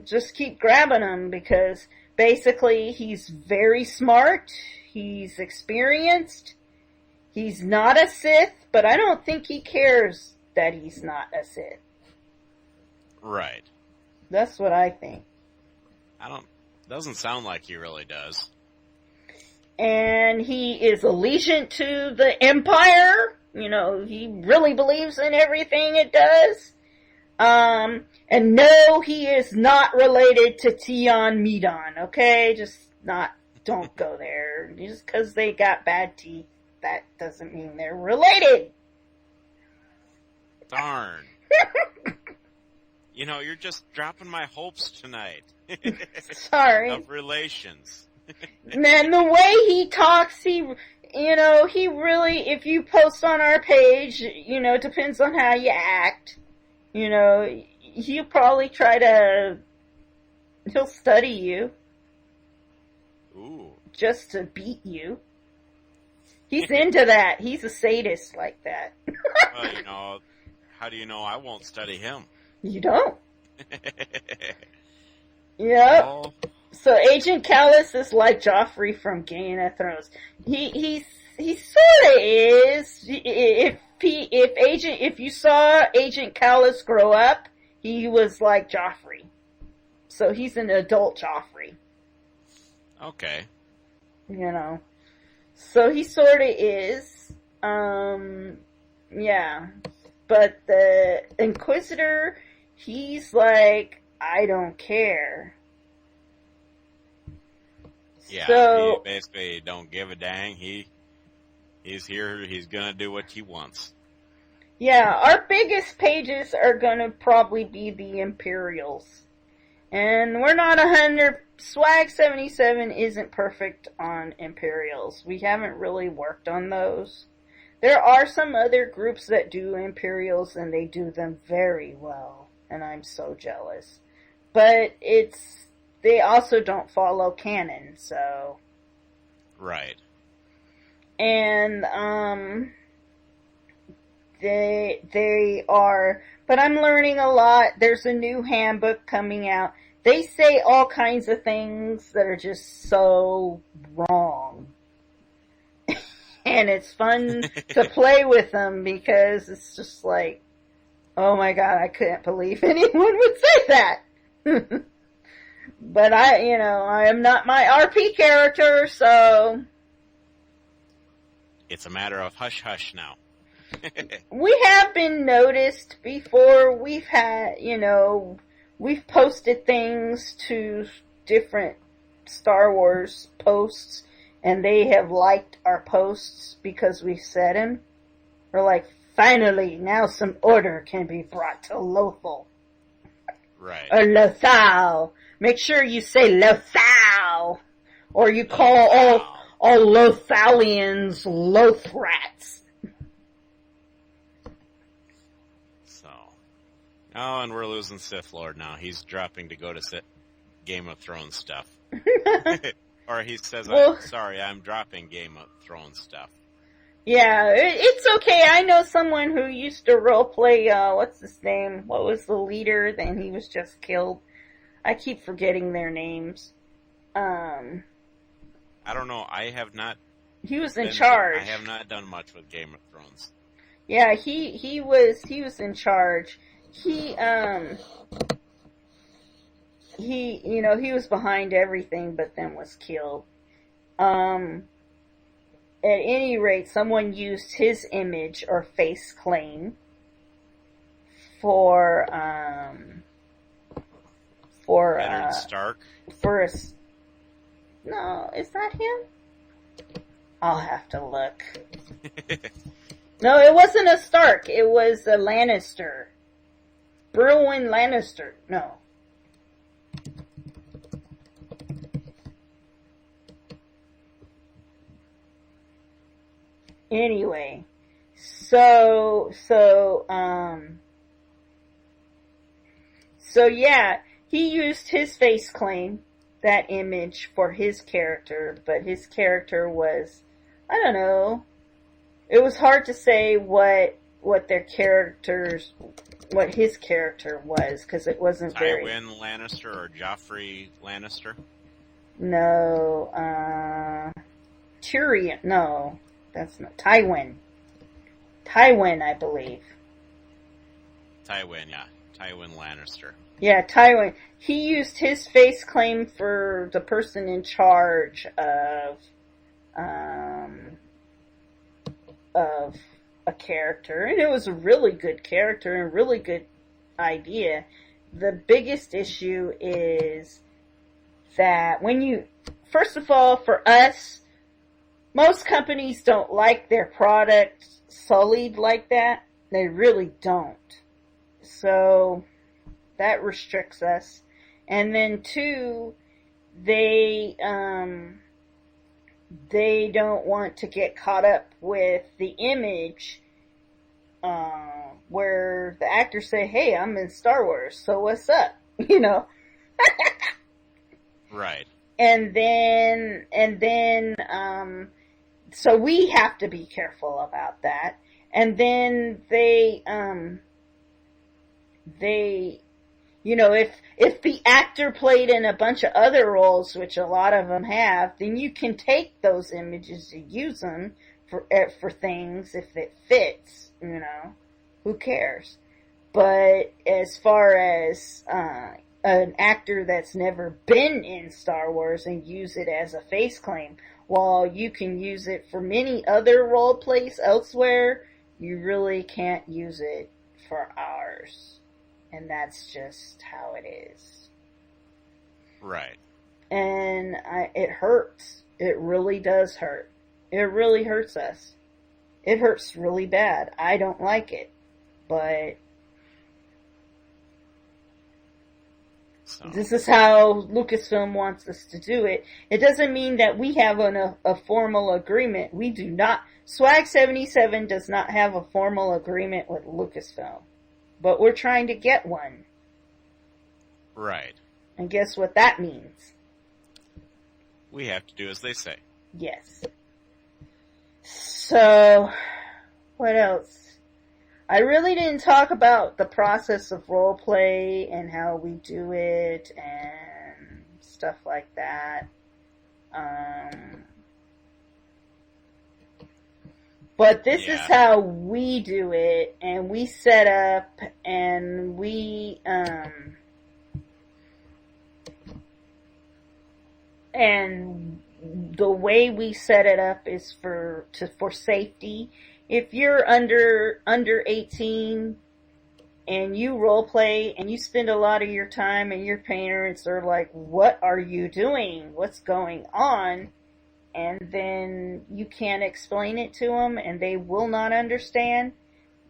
Just keep grabbing them, because basically he's very smart, he's experienced, he's not a Sith, but I don't think he cares that he's not a Sith. Right. That's what I think. Doesn't sound like he really does. And he is allegiant to the Empire. You know, he really believes in everything it does. And no, he is not related to Tion Medon, okay? Don't go there. Just because they got bad teeth, that doesn't mean they're related. Darn. You know, you're just dropping my hopes tonight. Sorry. Of relations. Man, the way he talks, he really, if you post on our page, you know, depends on how you act. You know, he'll probably he'll study you. Ooh. Just to beat you. He's into that. He's a sadist like that. Well, you know, how do you know I won't study him? You don't. Yep. Oh. So Agent Callus is like Joffrey from Game of Thrones. He sort of is. If you saw Agent Callus grow up, he was like Joffrey. So he's an adult Joffrey. Okay. You know. So he sort of is. Yeah. But the Inquisitor, he's like, I don't care. Yeah, so, he basically don't give a dang. He's here, he's gonna do what he wants. Yeah, our biggest pages are gonna probably be the Imperials. And we're not 100, Swag 77 isn't perfect on Imperials. We haven't really worked on those. There are some other groups that do Imperials, and they do them very well, and I'm so jealous. But they also don't follow canon, so. Right. And, they are, but I'm learning a lot. There's a new handbook coming out. They say all kinds of things that are just so wrong. And it's fun to play with them, because it's just like, oh my god, I couldn't believe anyone would say that. But I am not my RP character, so. It's a matter of hush hush now. We have been noticed before. We've had, we've posted things to different Star Wars posts, and they have liked our posts because we said them. We're like, finally, now some order can be brought to Lothal. Right. Or Lothal. Make sure you say Lothal. Or you call all Lothalians Lothrats. So. Oh, and we're losing Sith Lord now. He's dropping to go to Game of Thrones stuff. Or he says, I'm dropping Game of Thrones stuff. Yeah, it's okay. I know someone who used to roleplay, what's his name? What was the leader? Then he was just killed. I keep forgetting their names. I don't know. I have not. He was in charge. I have not done much with Game of Thrones. Yeah, he was in charge. He he was behind everything, but then was killed. At any rate, someone used his image or face claim for Leonard Stark. For a, no, is that him? I'll have to look. No, it wasn't a Stark. It was a Lannister. Brewin Lannister. No. Anyway, so yeah, he used his face claim, that image, for his character, but his character was, I don't know, it was hard to say what his character was, because it wasn't very... Tywin Lannister or Joffrey Lannister? No, Tyrion, no, that's not, Tywin, I believe. Tywin, yeah. Tywin Lannister. Yeah, Tywin. He used his face claim for the person in charge of a character, and it was a really good character and really good idea. The biggest issue is that first of all, for us, most companies don't like their product sullied like that. They really don't. So that restricts us. And then two, they don't want to get caught up with the image where the actors say, "Hey, I'm in Star Wars, so what's up?" Right. And then so we have to be careful about that. And then they if the actor played in a bunch of other roles, which a lot of them have, then you can take those images and use them for things if it fits, who cares? But as far as an actor that's never been in Star Wars and use it as a face claim, while you can use it for many other role plays elsewhere, you really can't use it for ours. And that's just how it is. Right. And it hurts. It really does hurt. It really hurts us. It hurts really bad. I don't like it. But this is how Lucasfilm wants us to do it. It doesn't mean that we have a formal agreement. We do not. Swag 77 does not have a formal agreement with Lucasfilm. But we're trying to get one. Right. And guess what that means? We have to do as they say. Yes. So, what else? I really didn't talk about the process of roleplay and how we do it and stuff like that. But this is how we do it, and we set up, and we, and the way we set it up is for safety. If you're under 18 and you role play and you spend a lot of your time and your parents are like, "What are you doing? What's going on?" And then you can't explain it to them and they will not understand.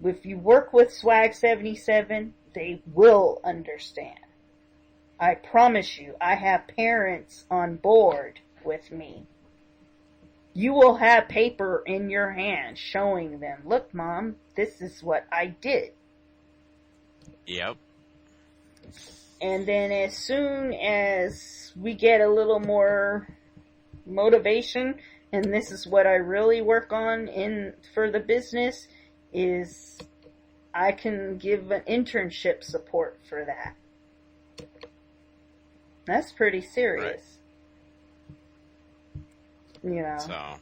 If you work with Swag 77, they will understand. I promise you, I have parents on board with me. You will have paper in your hand showing them, "Look, Mom, this is what I did." Yep. And then as soon as we get a little more motivation, and this is what I really work on for the business, is I can give an internship support for that. That's pretty serious. Right. So.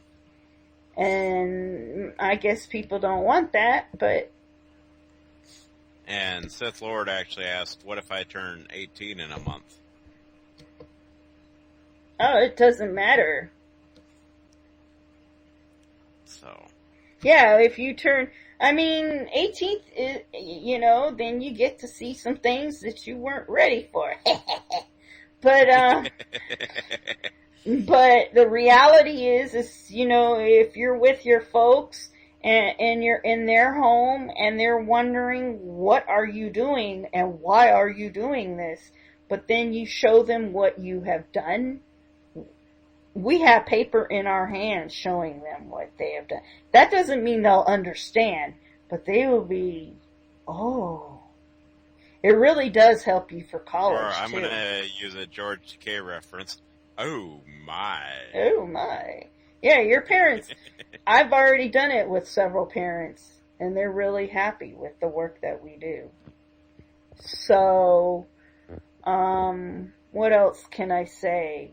And I guess people don't want that, but... And Sith Lord actually asked, what if I turn 18 in a month? Oh, it doesn't matter. So. Yeah, if you turn... I mean, 18th, then you get to see some things that you weren't ready for. But the reality is, if you're with your folks and you're in their home and they're wondering, what are you doing and why are you doing this? But then you show them what you have done. We have paper in our hands showing them what they have done. That doesn't mean they'll understand, but they will be, oh. It really does help you for college, or I'm too. going to use a George K reference. Oh, my. Oh, my. Yeah, your parents. I've already done it with several parents, and they're really happy with the work that we do. So, what else can I say?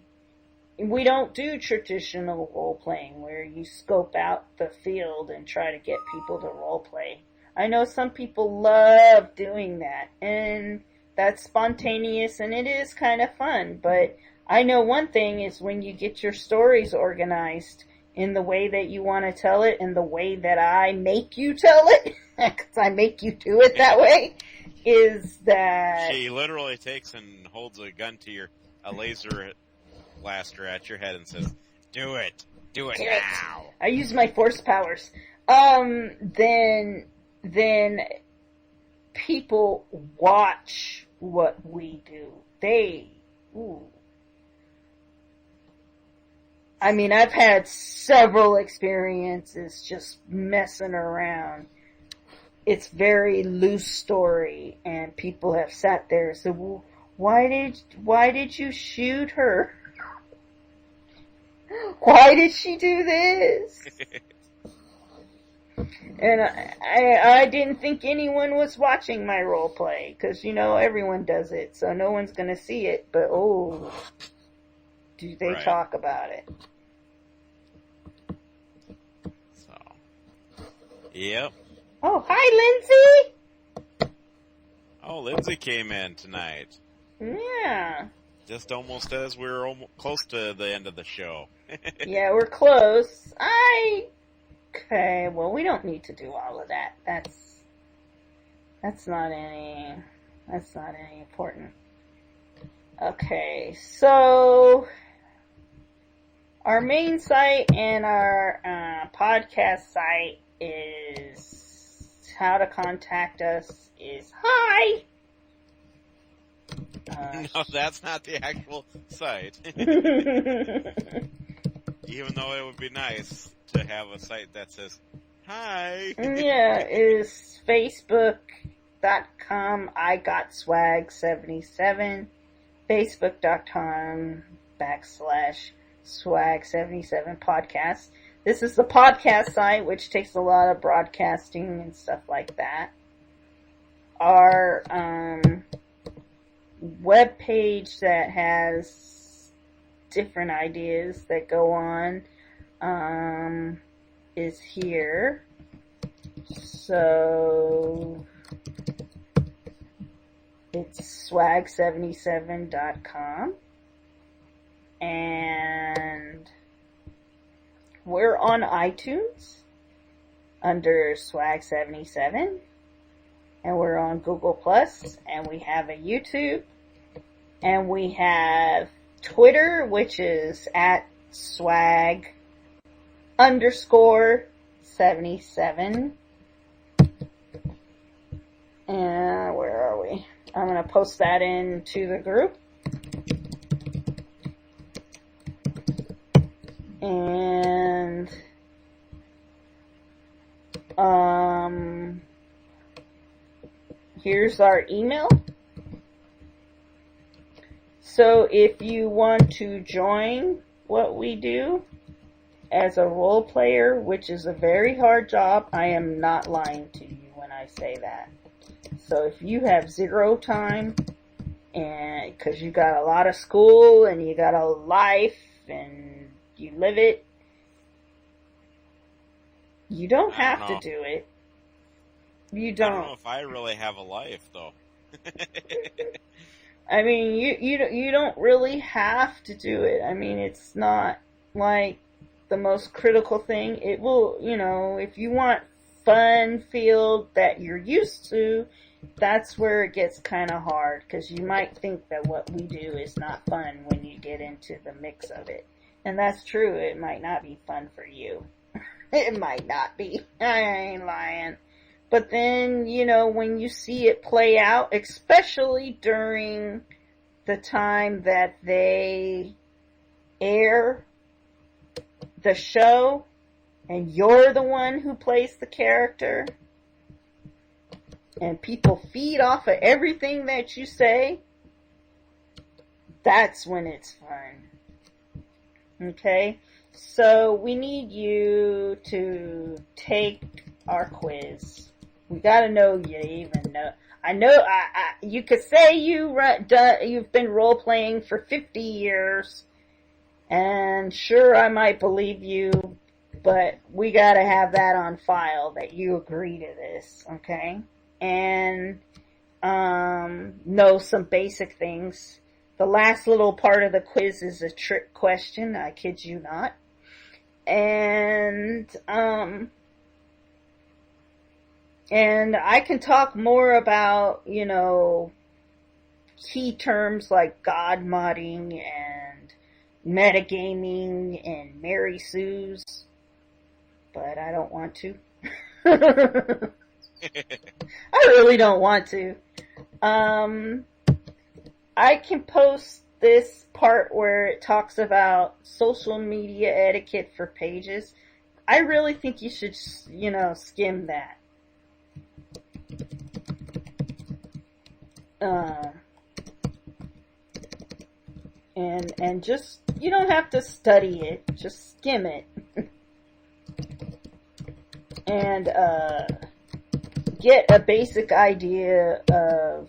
We don't do traditional role-playing where you scope out the field and try to get people to role-play. I know some people love doing that, and that's spontaneous, and it is kind of fun, but I know one thing is when you get your stories organized in the way that you want to tell it and the way that I make you tell it, because I make you do it that way, is that... She literally takes and holds a gun to a laser blaster at your head and says, do it now. I use my force powers. Then people watch what we do. I mean, I've had several experiences just messing around. It's very loose story, and people have sat there and said, well, why did you shoot her? Why did she do this? And I didn't think anyone was watching my role play, because, everyone does it, so no one's going to see it, but do they talk about it. So, yep. Oh, hi, Lindsay! Oh, Lindsay came in tonight. Yeah. Just almost as we were close to the end of the show. Yeah, we're close. Okay, well, we don't need to do all of that. That's not any important. Okay, so our main site and our podcast site is how to contact us is hi. No, that's not the actual site. Even though it would be nice to have a site that says, hi. Yeah, is Facebook.com igotswag77, Facebook.com/swag77 podcast. This is the podcast site, which takes a lot of broadcasting and stuff like that. Our web page that has different ideas that go on is here. So it's swag77.com, and we're on iTunes under Swag77, and we're on Google Plus, and we have a YouTube, and we have Twitter, which is at swag_77. And where are we? I'm going to post that into the group. And here's our email. So if you want to join what we do as a role player, which is a very hard job, I am not lying to you when I say that. So if you have zero time, and because you got a lot of school and you got a life and you live it, You don't have to do it. You don't. I don't know if I really have a life, though. I mean, you don't really have to do it. I mean, it's not like the most critical thing. It will, if you want fun field that you're used to, that's where it gets kind of hard, because you might think that what we do is not fun when you get into the mix of it. And that's true. It might not be fun for you. It might not be. I ain't lying. But then, when you see it play out, especially during the time that they air the show, and you're the one who plays the character, and people feed off of everything that you say, that's when it's fun. Okay? So we need you to take our quiz. We gotta know you even know. I know, you could say you've been role-playing for 50 years, and sure, I might believe you, but we gotta have that on file, that you agree to this, okay? And, know some basic things. The last little part of the quiz is a trick question, I kid you not. And I can talk more about, key terms like God modding and metagaming and Mary Sue's, but I don't want to. I really don't want to. I can post this part where it talks about social media etiquette for pages. I really think you should, skim that. And just, you don't have to study it, just skim it. And, get a basic idea of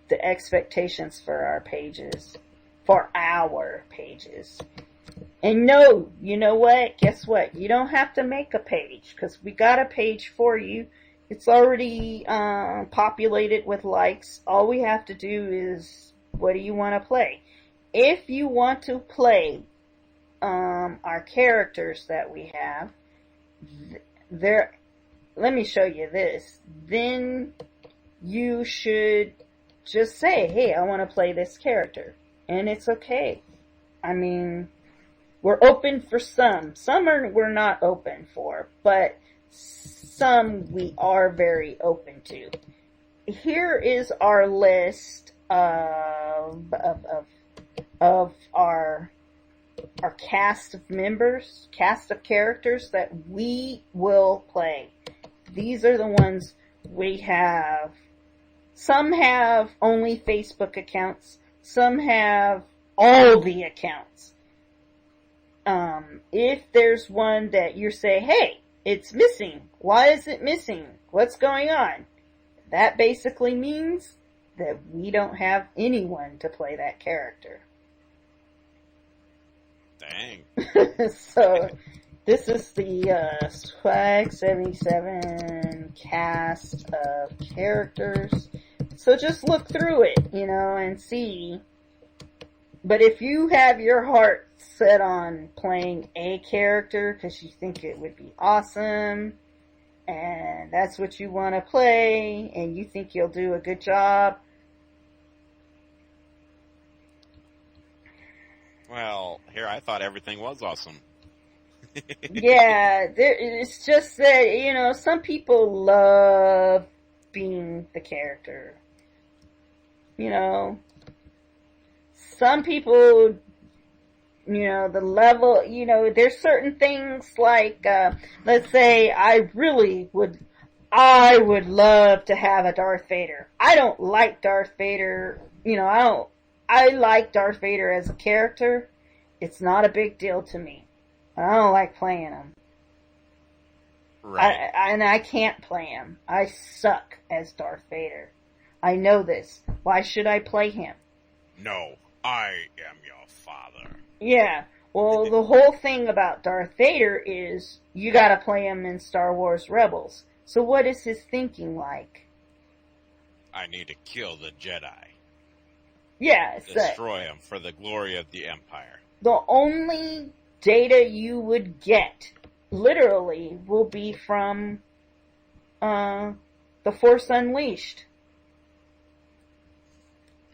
the expectations for our pages. And no, you know what? Guess what? You don't have to make a page, because we got a page for you. It's already populated with likes. All we have to do is, what do you want to play? If you want to play our characters that we have, let me show you this. Then you should just say, hey, I want to play this character. And it's okay. I mean, we're open for some. Some we're not open for, but some we are very open to. Here is our list of our cast of members, cast of characters that we will play. These are the ones we have. Some have only Facebook accounts. Some have all the accounts. If there's one that you say, hey, it's missing. Why is it missing? What's going on? That basically means that we don't have anyone to play that character. Dang. So, this is the Swag 77 cast of characters. So just look through it, and see. But if you have your heart set on playing a character because you think it would be awesome, and that's what you want to play, and you think you'll do a good job, well, here, I thought everything was awesome. yeah, it's just that, some people love being the character. Some people, the level, there's certain things like, let's say I would love to have a Darth Vader. I don't like Darth Vader, I like Darth Vader as a character. It's not a big deal to me. I don't like playing him. Right. And I can't play him. I suck as Darth Vader. I know this. Why should I play him? No, I am your father. Yeah. Well, the whole thing about Darth Vader is you gotta play him in Star Wars Rebels. So what is his thinking like? I need to kill the Jedi. Yeah, Destroy them for the glory of the Empire. The only data you would get, literally, will be from The Force Unleashed.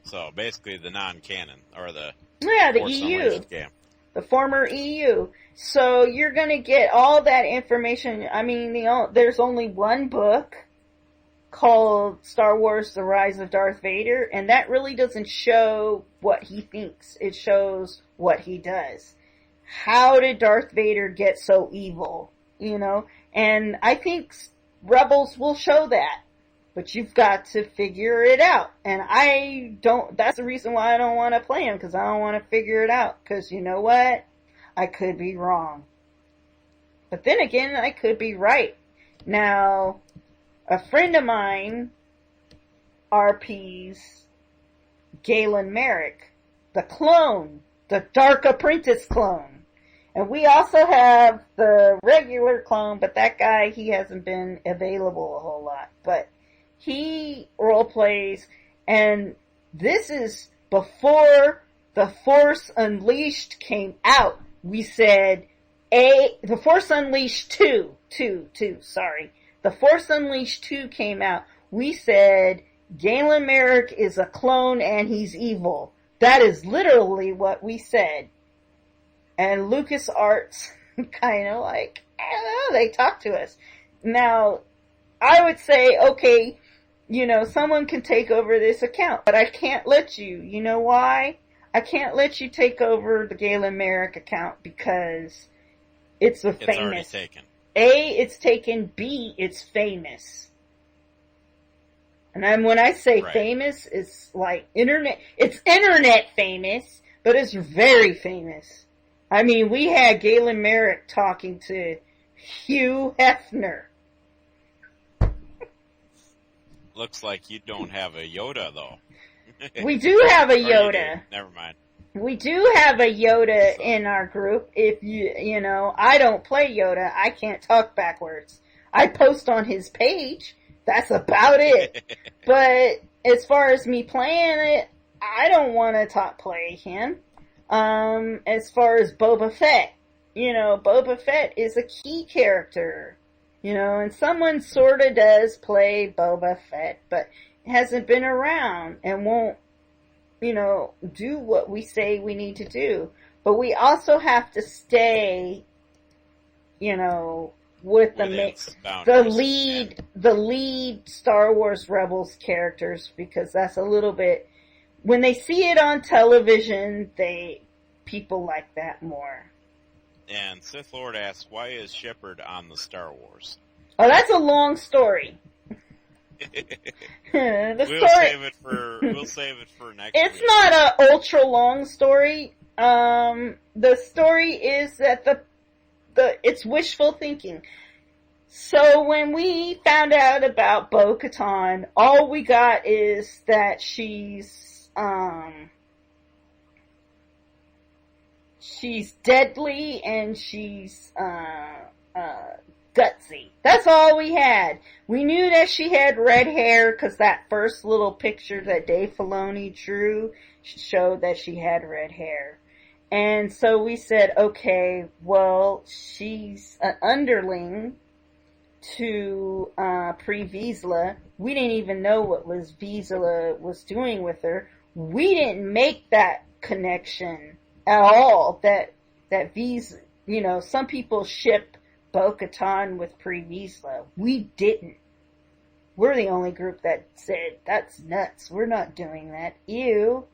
So basically the non-canon, or the Force EU. Unleashed game. The former EU. So you're going to get all that information. I mean, there's only one book called Star Wars: The Rise of Darth Vader, and that really doesn't show what he thinks. It shows what he does. How did Darth Vader get so evil? You know? And I think Rebels will show that. But you've got to figure it out. And that's the reason why I don't want to play him, because I don't want to figure it out. Because you know what? I could be wrong. But then again, I could be right. Now, a friend of mine RP's Galen Merrick, the clone, the Dark Apprentice clone. And we also have the regular clone, but that guy, he hasn't been available a whole lot. But he roleplays, and this is before The Force Unleashed came out. We said The Force Unleashed 2. The Force Unleashed 2 came out. We said Galen Merrick is a clone and he's evil. That is literally what we said. And LucasArts kind of like, I don't know, they talked to us. Now, I would say, okay, you know, someone can take over this account, but I can't let you. You know why? I can't let you take over the Galen Merrick account because it's famous. It's already taken. A, it's taken. B, it's famous. And when I say famous, it's like internet. It's internet famous, but it's very famous. I mean, we had Galen Merrick talking to Hugh Hefner. Looks like you don't have a Yoda, though. We do have a Yoda. Never mind. We do have a Yoda in our group. If you know, I don't play Yoda. I can't talk backwards. I post on his page. That's about it. But as far as me playing it, I don't want to play him. As far as Boba Fett, you know, Boba Fett is a key character. You know, and someone sort of does play Boba Fett, but hasn't been around and won't, you know, do what we say we need to do. But we also have to stay, you know, with the lead Star Wars Rebels characters, because that's a little bit, when they see it on television, people like that more. And Sith Lord asks, why is Shepard on the Star Wars? Oh, that's a long story. We'll save it for next week. It's not an ultra long story. The story is that it's wishful thinking. So when we found out about Bo-Katan, all we got is that she's deadly and she's gutsy. That's all we had. We knew that she had red hair because that first little picture that Dave Filoni drew showed that she had red hair. And so we said, okay, well, she's an underling to Pre Vizsla. We didn't even know what Vizsla was doing with her. We didn't make that connection at all. That Vizsla, you know, some people ship Bo-Katan with Pre Vizsla. We didn't. We're the only group that said, that's nuts. We're not doing that. Ew.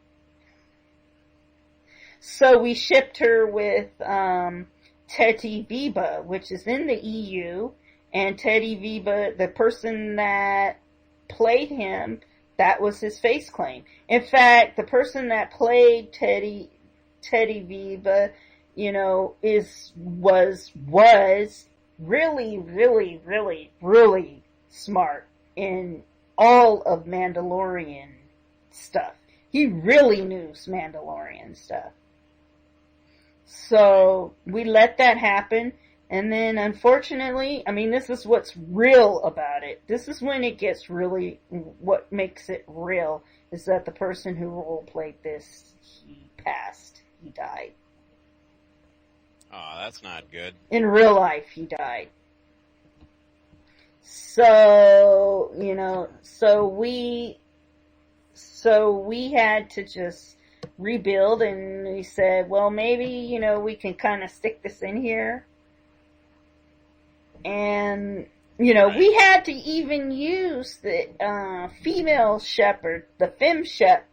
So we shipped her with Teddy Viva, which is in the EU. And Teddy Viva, the person that played him, that was his face claim. In fact, the person that played Teddy Viva, you know, was really, really, really, really smart in all of Mandalorian stuff. He really knew Mandalorian stuff. So we let that happen. And then, unfortunately, I mean, this is what's real about it. This is when it gets really, what makes it real is that the person who role-played this, he passed. He died. Oh, that's not good. In real life, he died. So, you know, so we had to just rebuild, and we said, well, maybe, you know, we can kind of stick this in here. And, you know, we had to even use the female shepherd, the femme shep,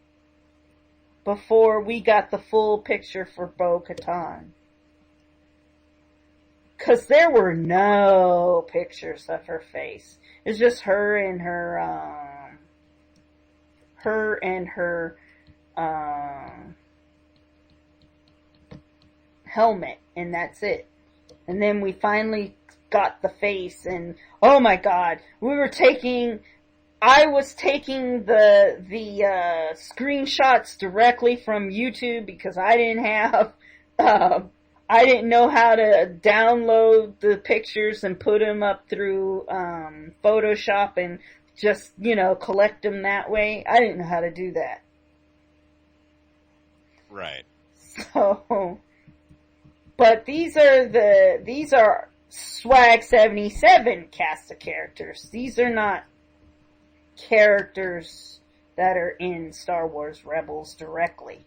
before we got the full picture for Bo-Katan. Because there were no pictures of her face. It's just her and her helmet, and that's it. And then we finally got the face, and oh my god, I was taking the screenshots directly from YouTube because I didn't have, I didn't know how to download the pictures and put them up through Photoshop and just, you know, collect them that way. I didn't know how to do that. Right. So, but these are Swag 77 cast of characters. These are not characters that are in Star Wars Rebels directly.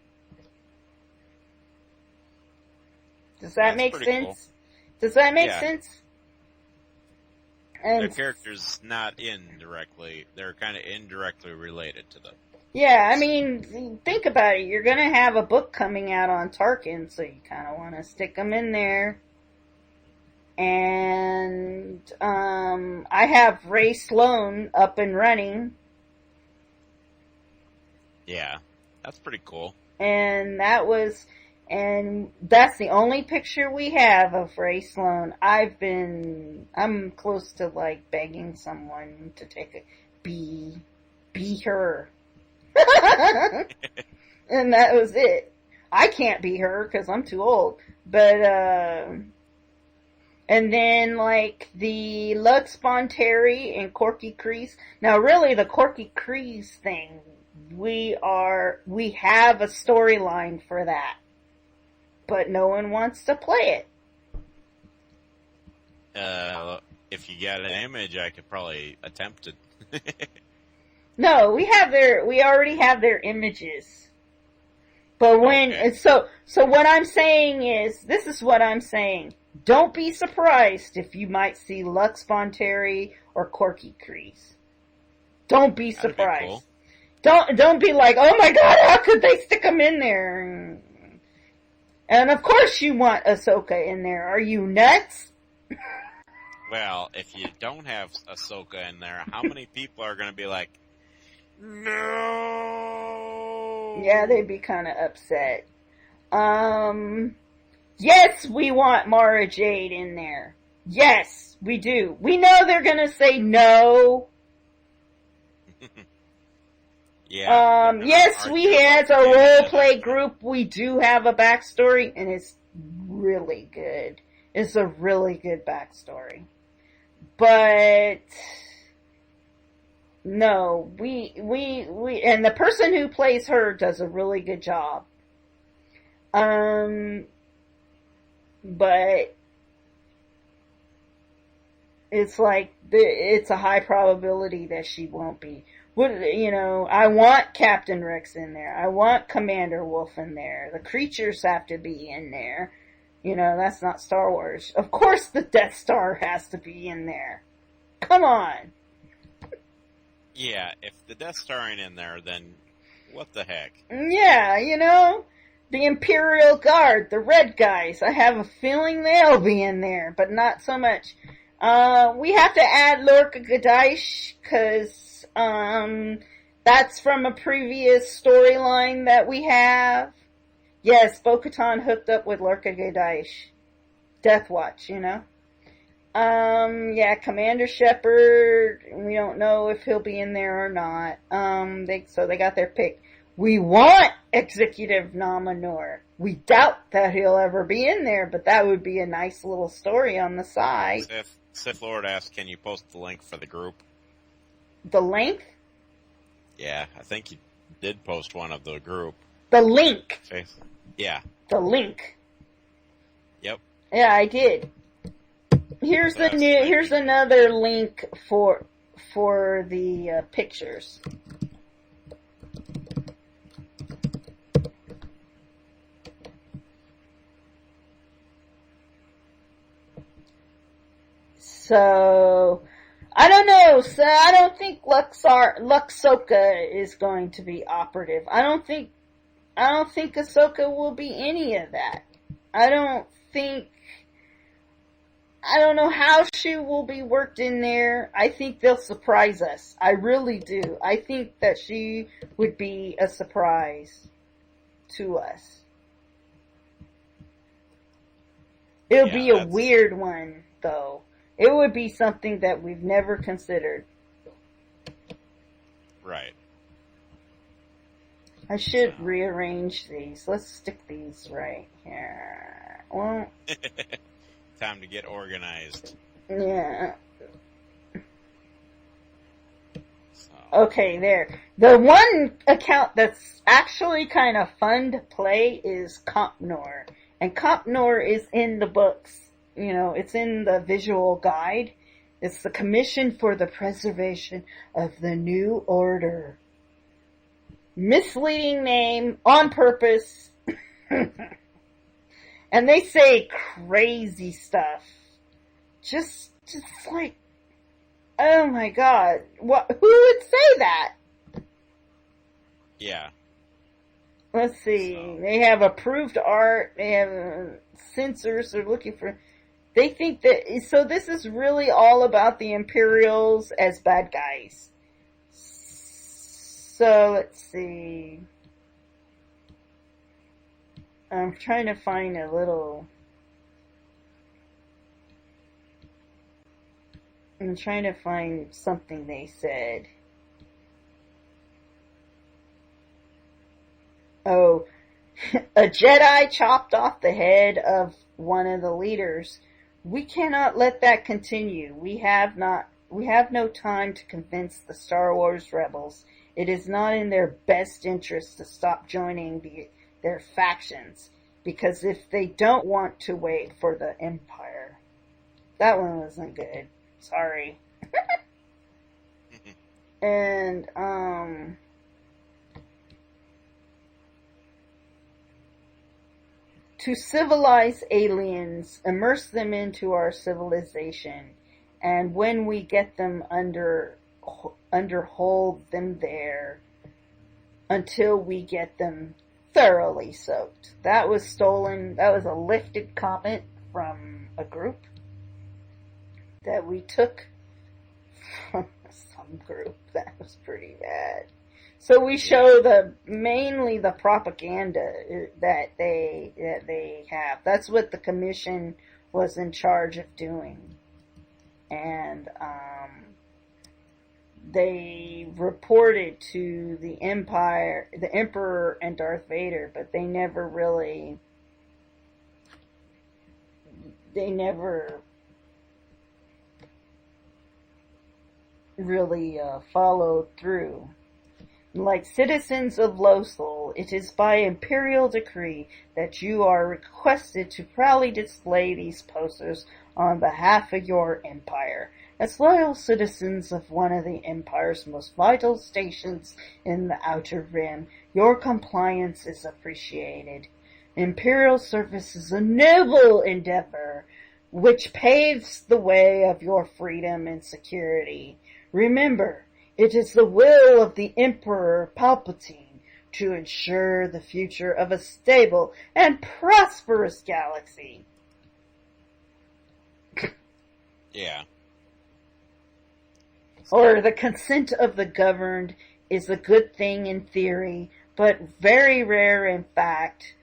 Does that make sense? Cool. Does that make sense? And their characters not indirectly, they're kind of indirectly related to them. Yeah, I mean, think about it. You're going to have a book coming out on Tarkin, so you kind of want to stick them in there. And I have Ray Sloan up and running. Yeah, that's pretty cool. And that's the only picture we have of Ray Sloan. I'm close to like begging someone to be her. And that was it. I can't be her because I'm too old. But, and then like the Lux Bonteri and Corky Kryze. Now really the Corky Kryze thing, we have a storyline for that. But no one wants to play it. If you got an image, I could probably attempt it. No, we already have their images. But so what I'm saying is, this is what I'm saying. Don't be surprised if you might see Lux Bonteri or Corky Kryze. Don't be surprised. Cool. Don't be like, oh my god, how could they stick them in there? And of course you want Ahsoka in there. Are you nuts? Well, if you don't have Ahsoka in there, how many people are going to be like, no? Yeah, they'd be kind of upset. Yes, we want Mara Jade in there. Yes, we do. We know they're going to say no. Yeah. Yes, as a role-play group, we do have a backstory, and it's really good. It's a really good backstory. But, no, and the person who plays her does a really good job. But, it's like, it's a high probability that she won't be. I want Captain Rex in there. I want Commander Wolf in there. The creatures have to be in there. That's not Star Wars. Of course the Death Star has to be in there. Come on. Yeah, if the Death Star ain't in there, then what the heck? Yeah, the Imperial Guard, the red guys. I have a feeling they'll be in there, but not so much. We have to add Lorca Gadaish, because that's from a previous storyline that we have. Yes, Bo-Katan hooked up with Lorca Gadaish. Death Watch, Yeah, Commander Shepard, we don't know if he'll be in there or not. So they got their pick. We want Executive Nominor. We doubt that he'll ever be in there, but that would be a nice little story on the side. Sith Lord asked, can you post the link for the group? The link? Yeah, I think you did post one of the group. The link. Yeah. The link. Yep. Yeah, I did. Here's another link for the pictures. So, I don't know. So I don't think Luxoka is going to be operative. I don't think Ahsoka will be any of that. I don't know how she will be worked in there. I think they'll surprise us. I really do. I think that she would be a surprise to us. It'll be a weird one, though. It would be something that we've never considered. Right. I should rearrange these. Let's stick these right here. Well, time to get organized. Yeah. Okay, there. The one account that's actually kind of fun to play is Compnor. And Compnor is in the books. You know, it's in the visual guide. It's the Commission for the Preservation of the New Order. Misleading name on purpose. And they say crazy stuff. Just like, oh my god, who would say that? Yeah. Let's see, They have approved art, they have censors, they're looking for, they think that, so this is really all about the Imperials as bad guys. So, let's see. I'm trying to find a little... I'm trying to find something they said. Oh, a Jedi chopped off the head of one of the leaders. We cannot let that continue. We have no time to convince the Star Wars rebels. It is not in their best interest to stop joining their factions, because if they don't want to wait for the Empire. That one wasn't good. Sorry. And, to civilize aliens, immerse them into our civilization, and when we get them underhold them there until we get them thoroughly soaked. That was stolen. That was a lifted comment from a group that we took from some group. That was pretty bad. So we show mainly the propaganda that they have. That's what the commission was in charge of doing. And they reported to the Emperor and Darth Vader, but they never really followed through. Like citizens of Lothal, it is by imperial decree that you are requested to proudly display these posters on behalf of your empire. As loyal citizens of one of the Empire's most vital stations in the Outer Rim, your compliance is appreciated. Imperial service is a noble endeavor, which paves the way of your freedom and security. Remember, it is the will of the Emperor Palpatine to ensure the future of a stable and prosperous galaxy. Yeah. Or the consent of the governed is a good thing in theory, but very rare in fact.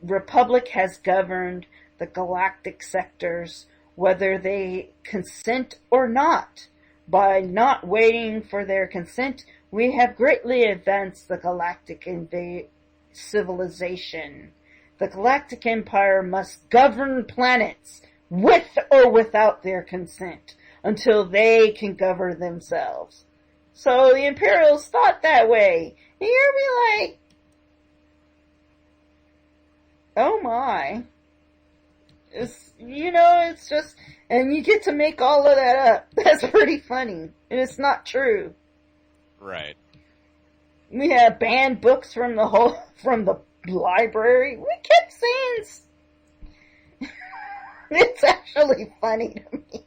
Republic has governed the galactic sectors, whether they consent or not. By not waiting for their consent, We have greatly advanced the galactic civilization. The Galactic Empire must govern planets with or without their consent until they can govern themselves. So the Imperials thought that way. And you're be like, oh my. It's just, and you get to make all of that up. That's pretty funny. And it's not true. Right. We have banned books from the library. We kept saying it's actually funny to me.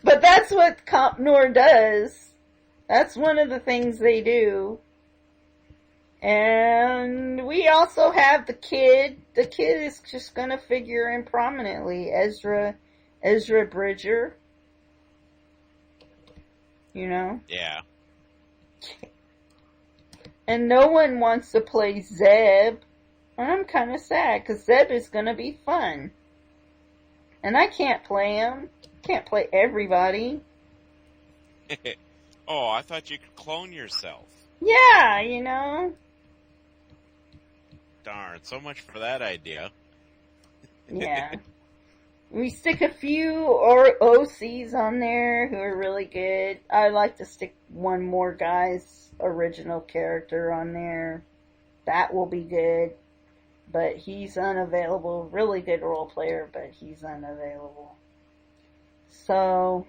But that's what Comp Nor does. That's one of the things they do. And we also have the kid. The kid is just gonna figure in prominently. Ezra Bridger. Yeah. And no one wants to play Zeb. And I'm kind of sad, because Zeb is going to be fun. And I can't play him. Can't play everybody. Oh, I thought you could clone yourself. Yeah, Darn, so much for that idea. Yeah. We stick a few OCs on there who are really good. I like to stick one more guy's original character on there. That will be good. But he's unavailable. Really good role player, but he's unavailable. So.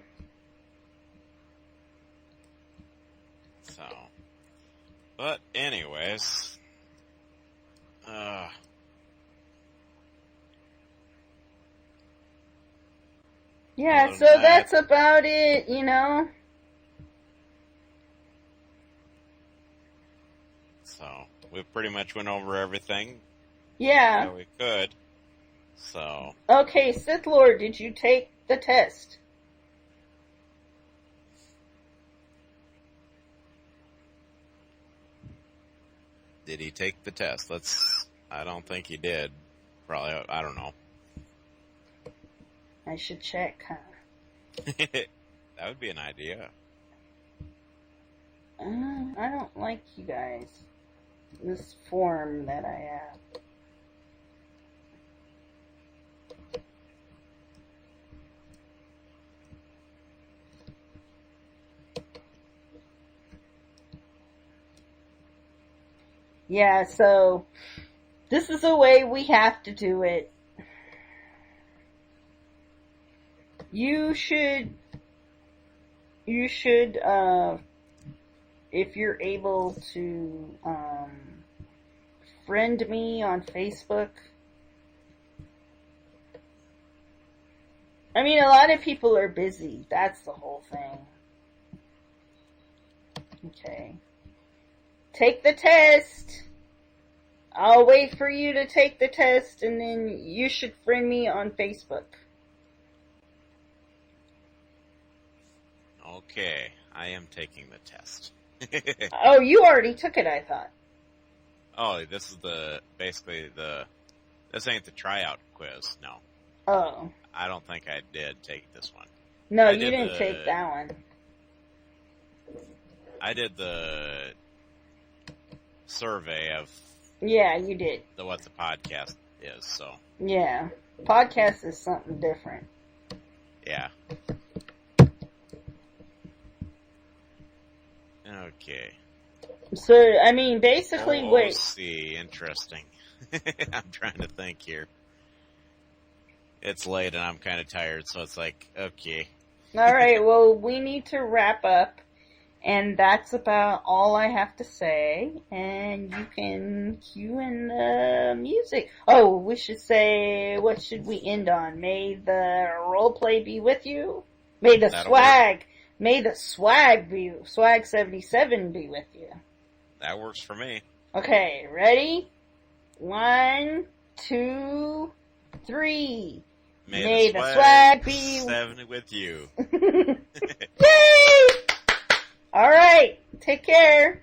But anyways. Yeah, so that's about it, So, we pretty much went over everything. Yeah. that we could. So. Okay, Sith Lord, did you take the test? Did he take the test? I don't think he did. Probably, I don't know. I should check, huh? That would be an idea. I don't like you guys. This form that I have. Yeah, so this is the way we have to do it. You should, if you're able to, friend me on Facebook. I mean, a lot of people are busy. That's the whole thing. Okay. Take the test. I'll wait for you to take the test, and then you should friend me on Facebook. Okay, I am taking the test. Oh, you already took it, I thought. Oh, this is this ain't the tryout quiz, no. Oh. I don't think I did take this one. No, you didn't take that one. I did the survey of... Yeah, you did. What the podcast is, so... Yeah. Podcast is something different. Yeah. Okay. So, I mean, basically, wait. See, interesting. I'm trying to think here. It's late and I'm kind of tired, so it's like, okay. Alright, well, we need to wrap up. And that's about all I have to say. And you can cue in the music. Oh, we should say, what should we end on? May the roleplay be with you? May the swag 77 be with you. That works for me. Okay, ready? 1, 2, 3. May the swag be 7 with you. Yay! Alright, take care.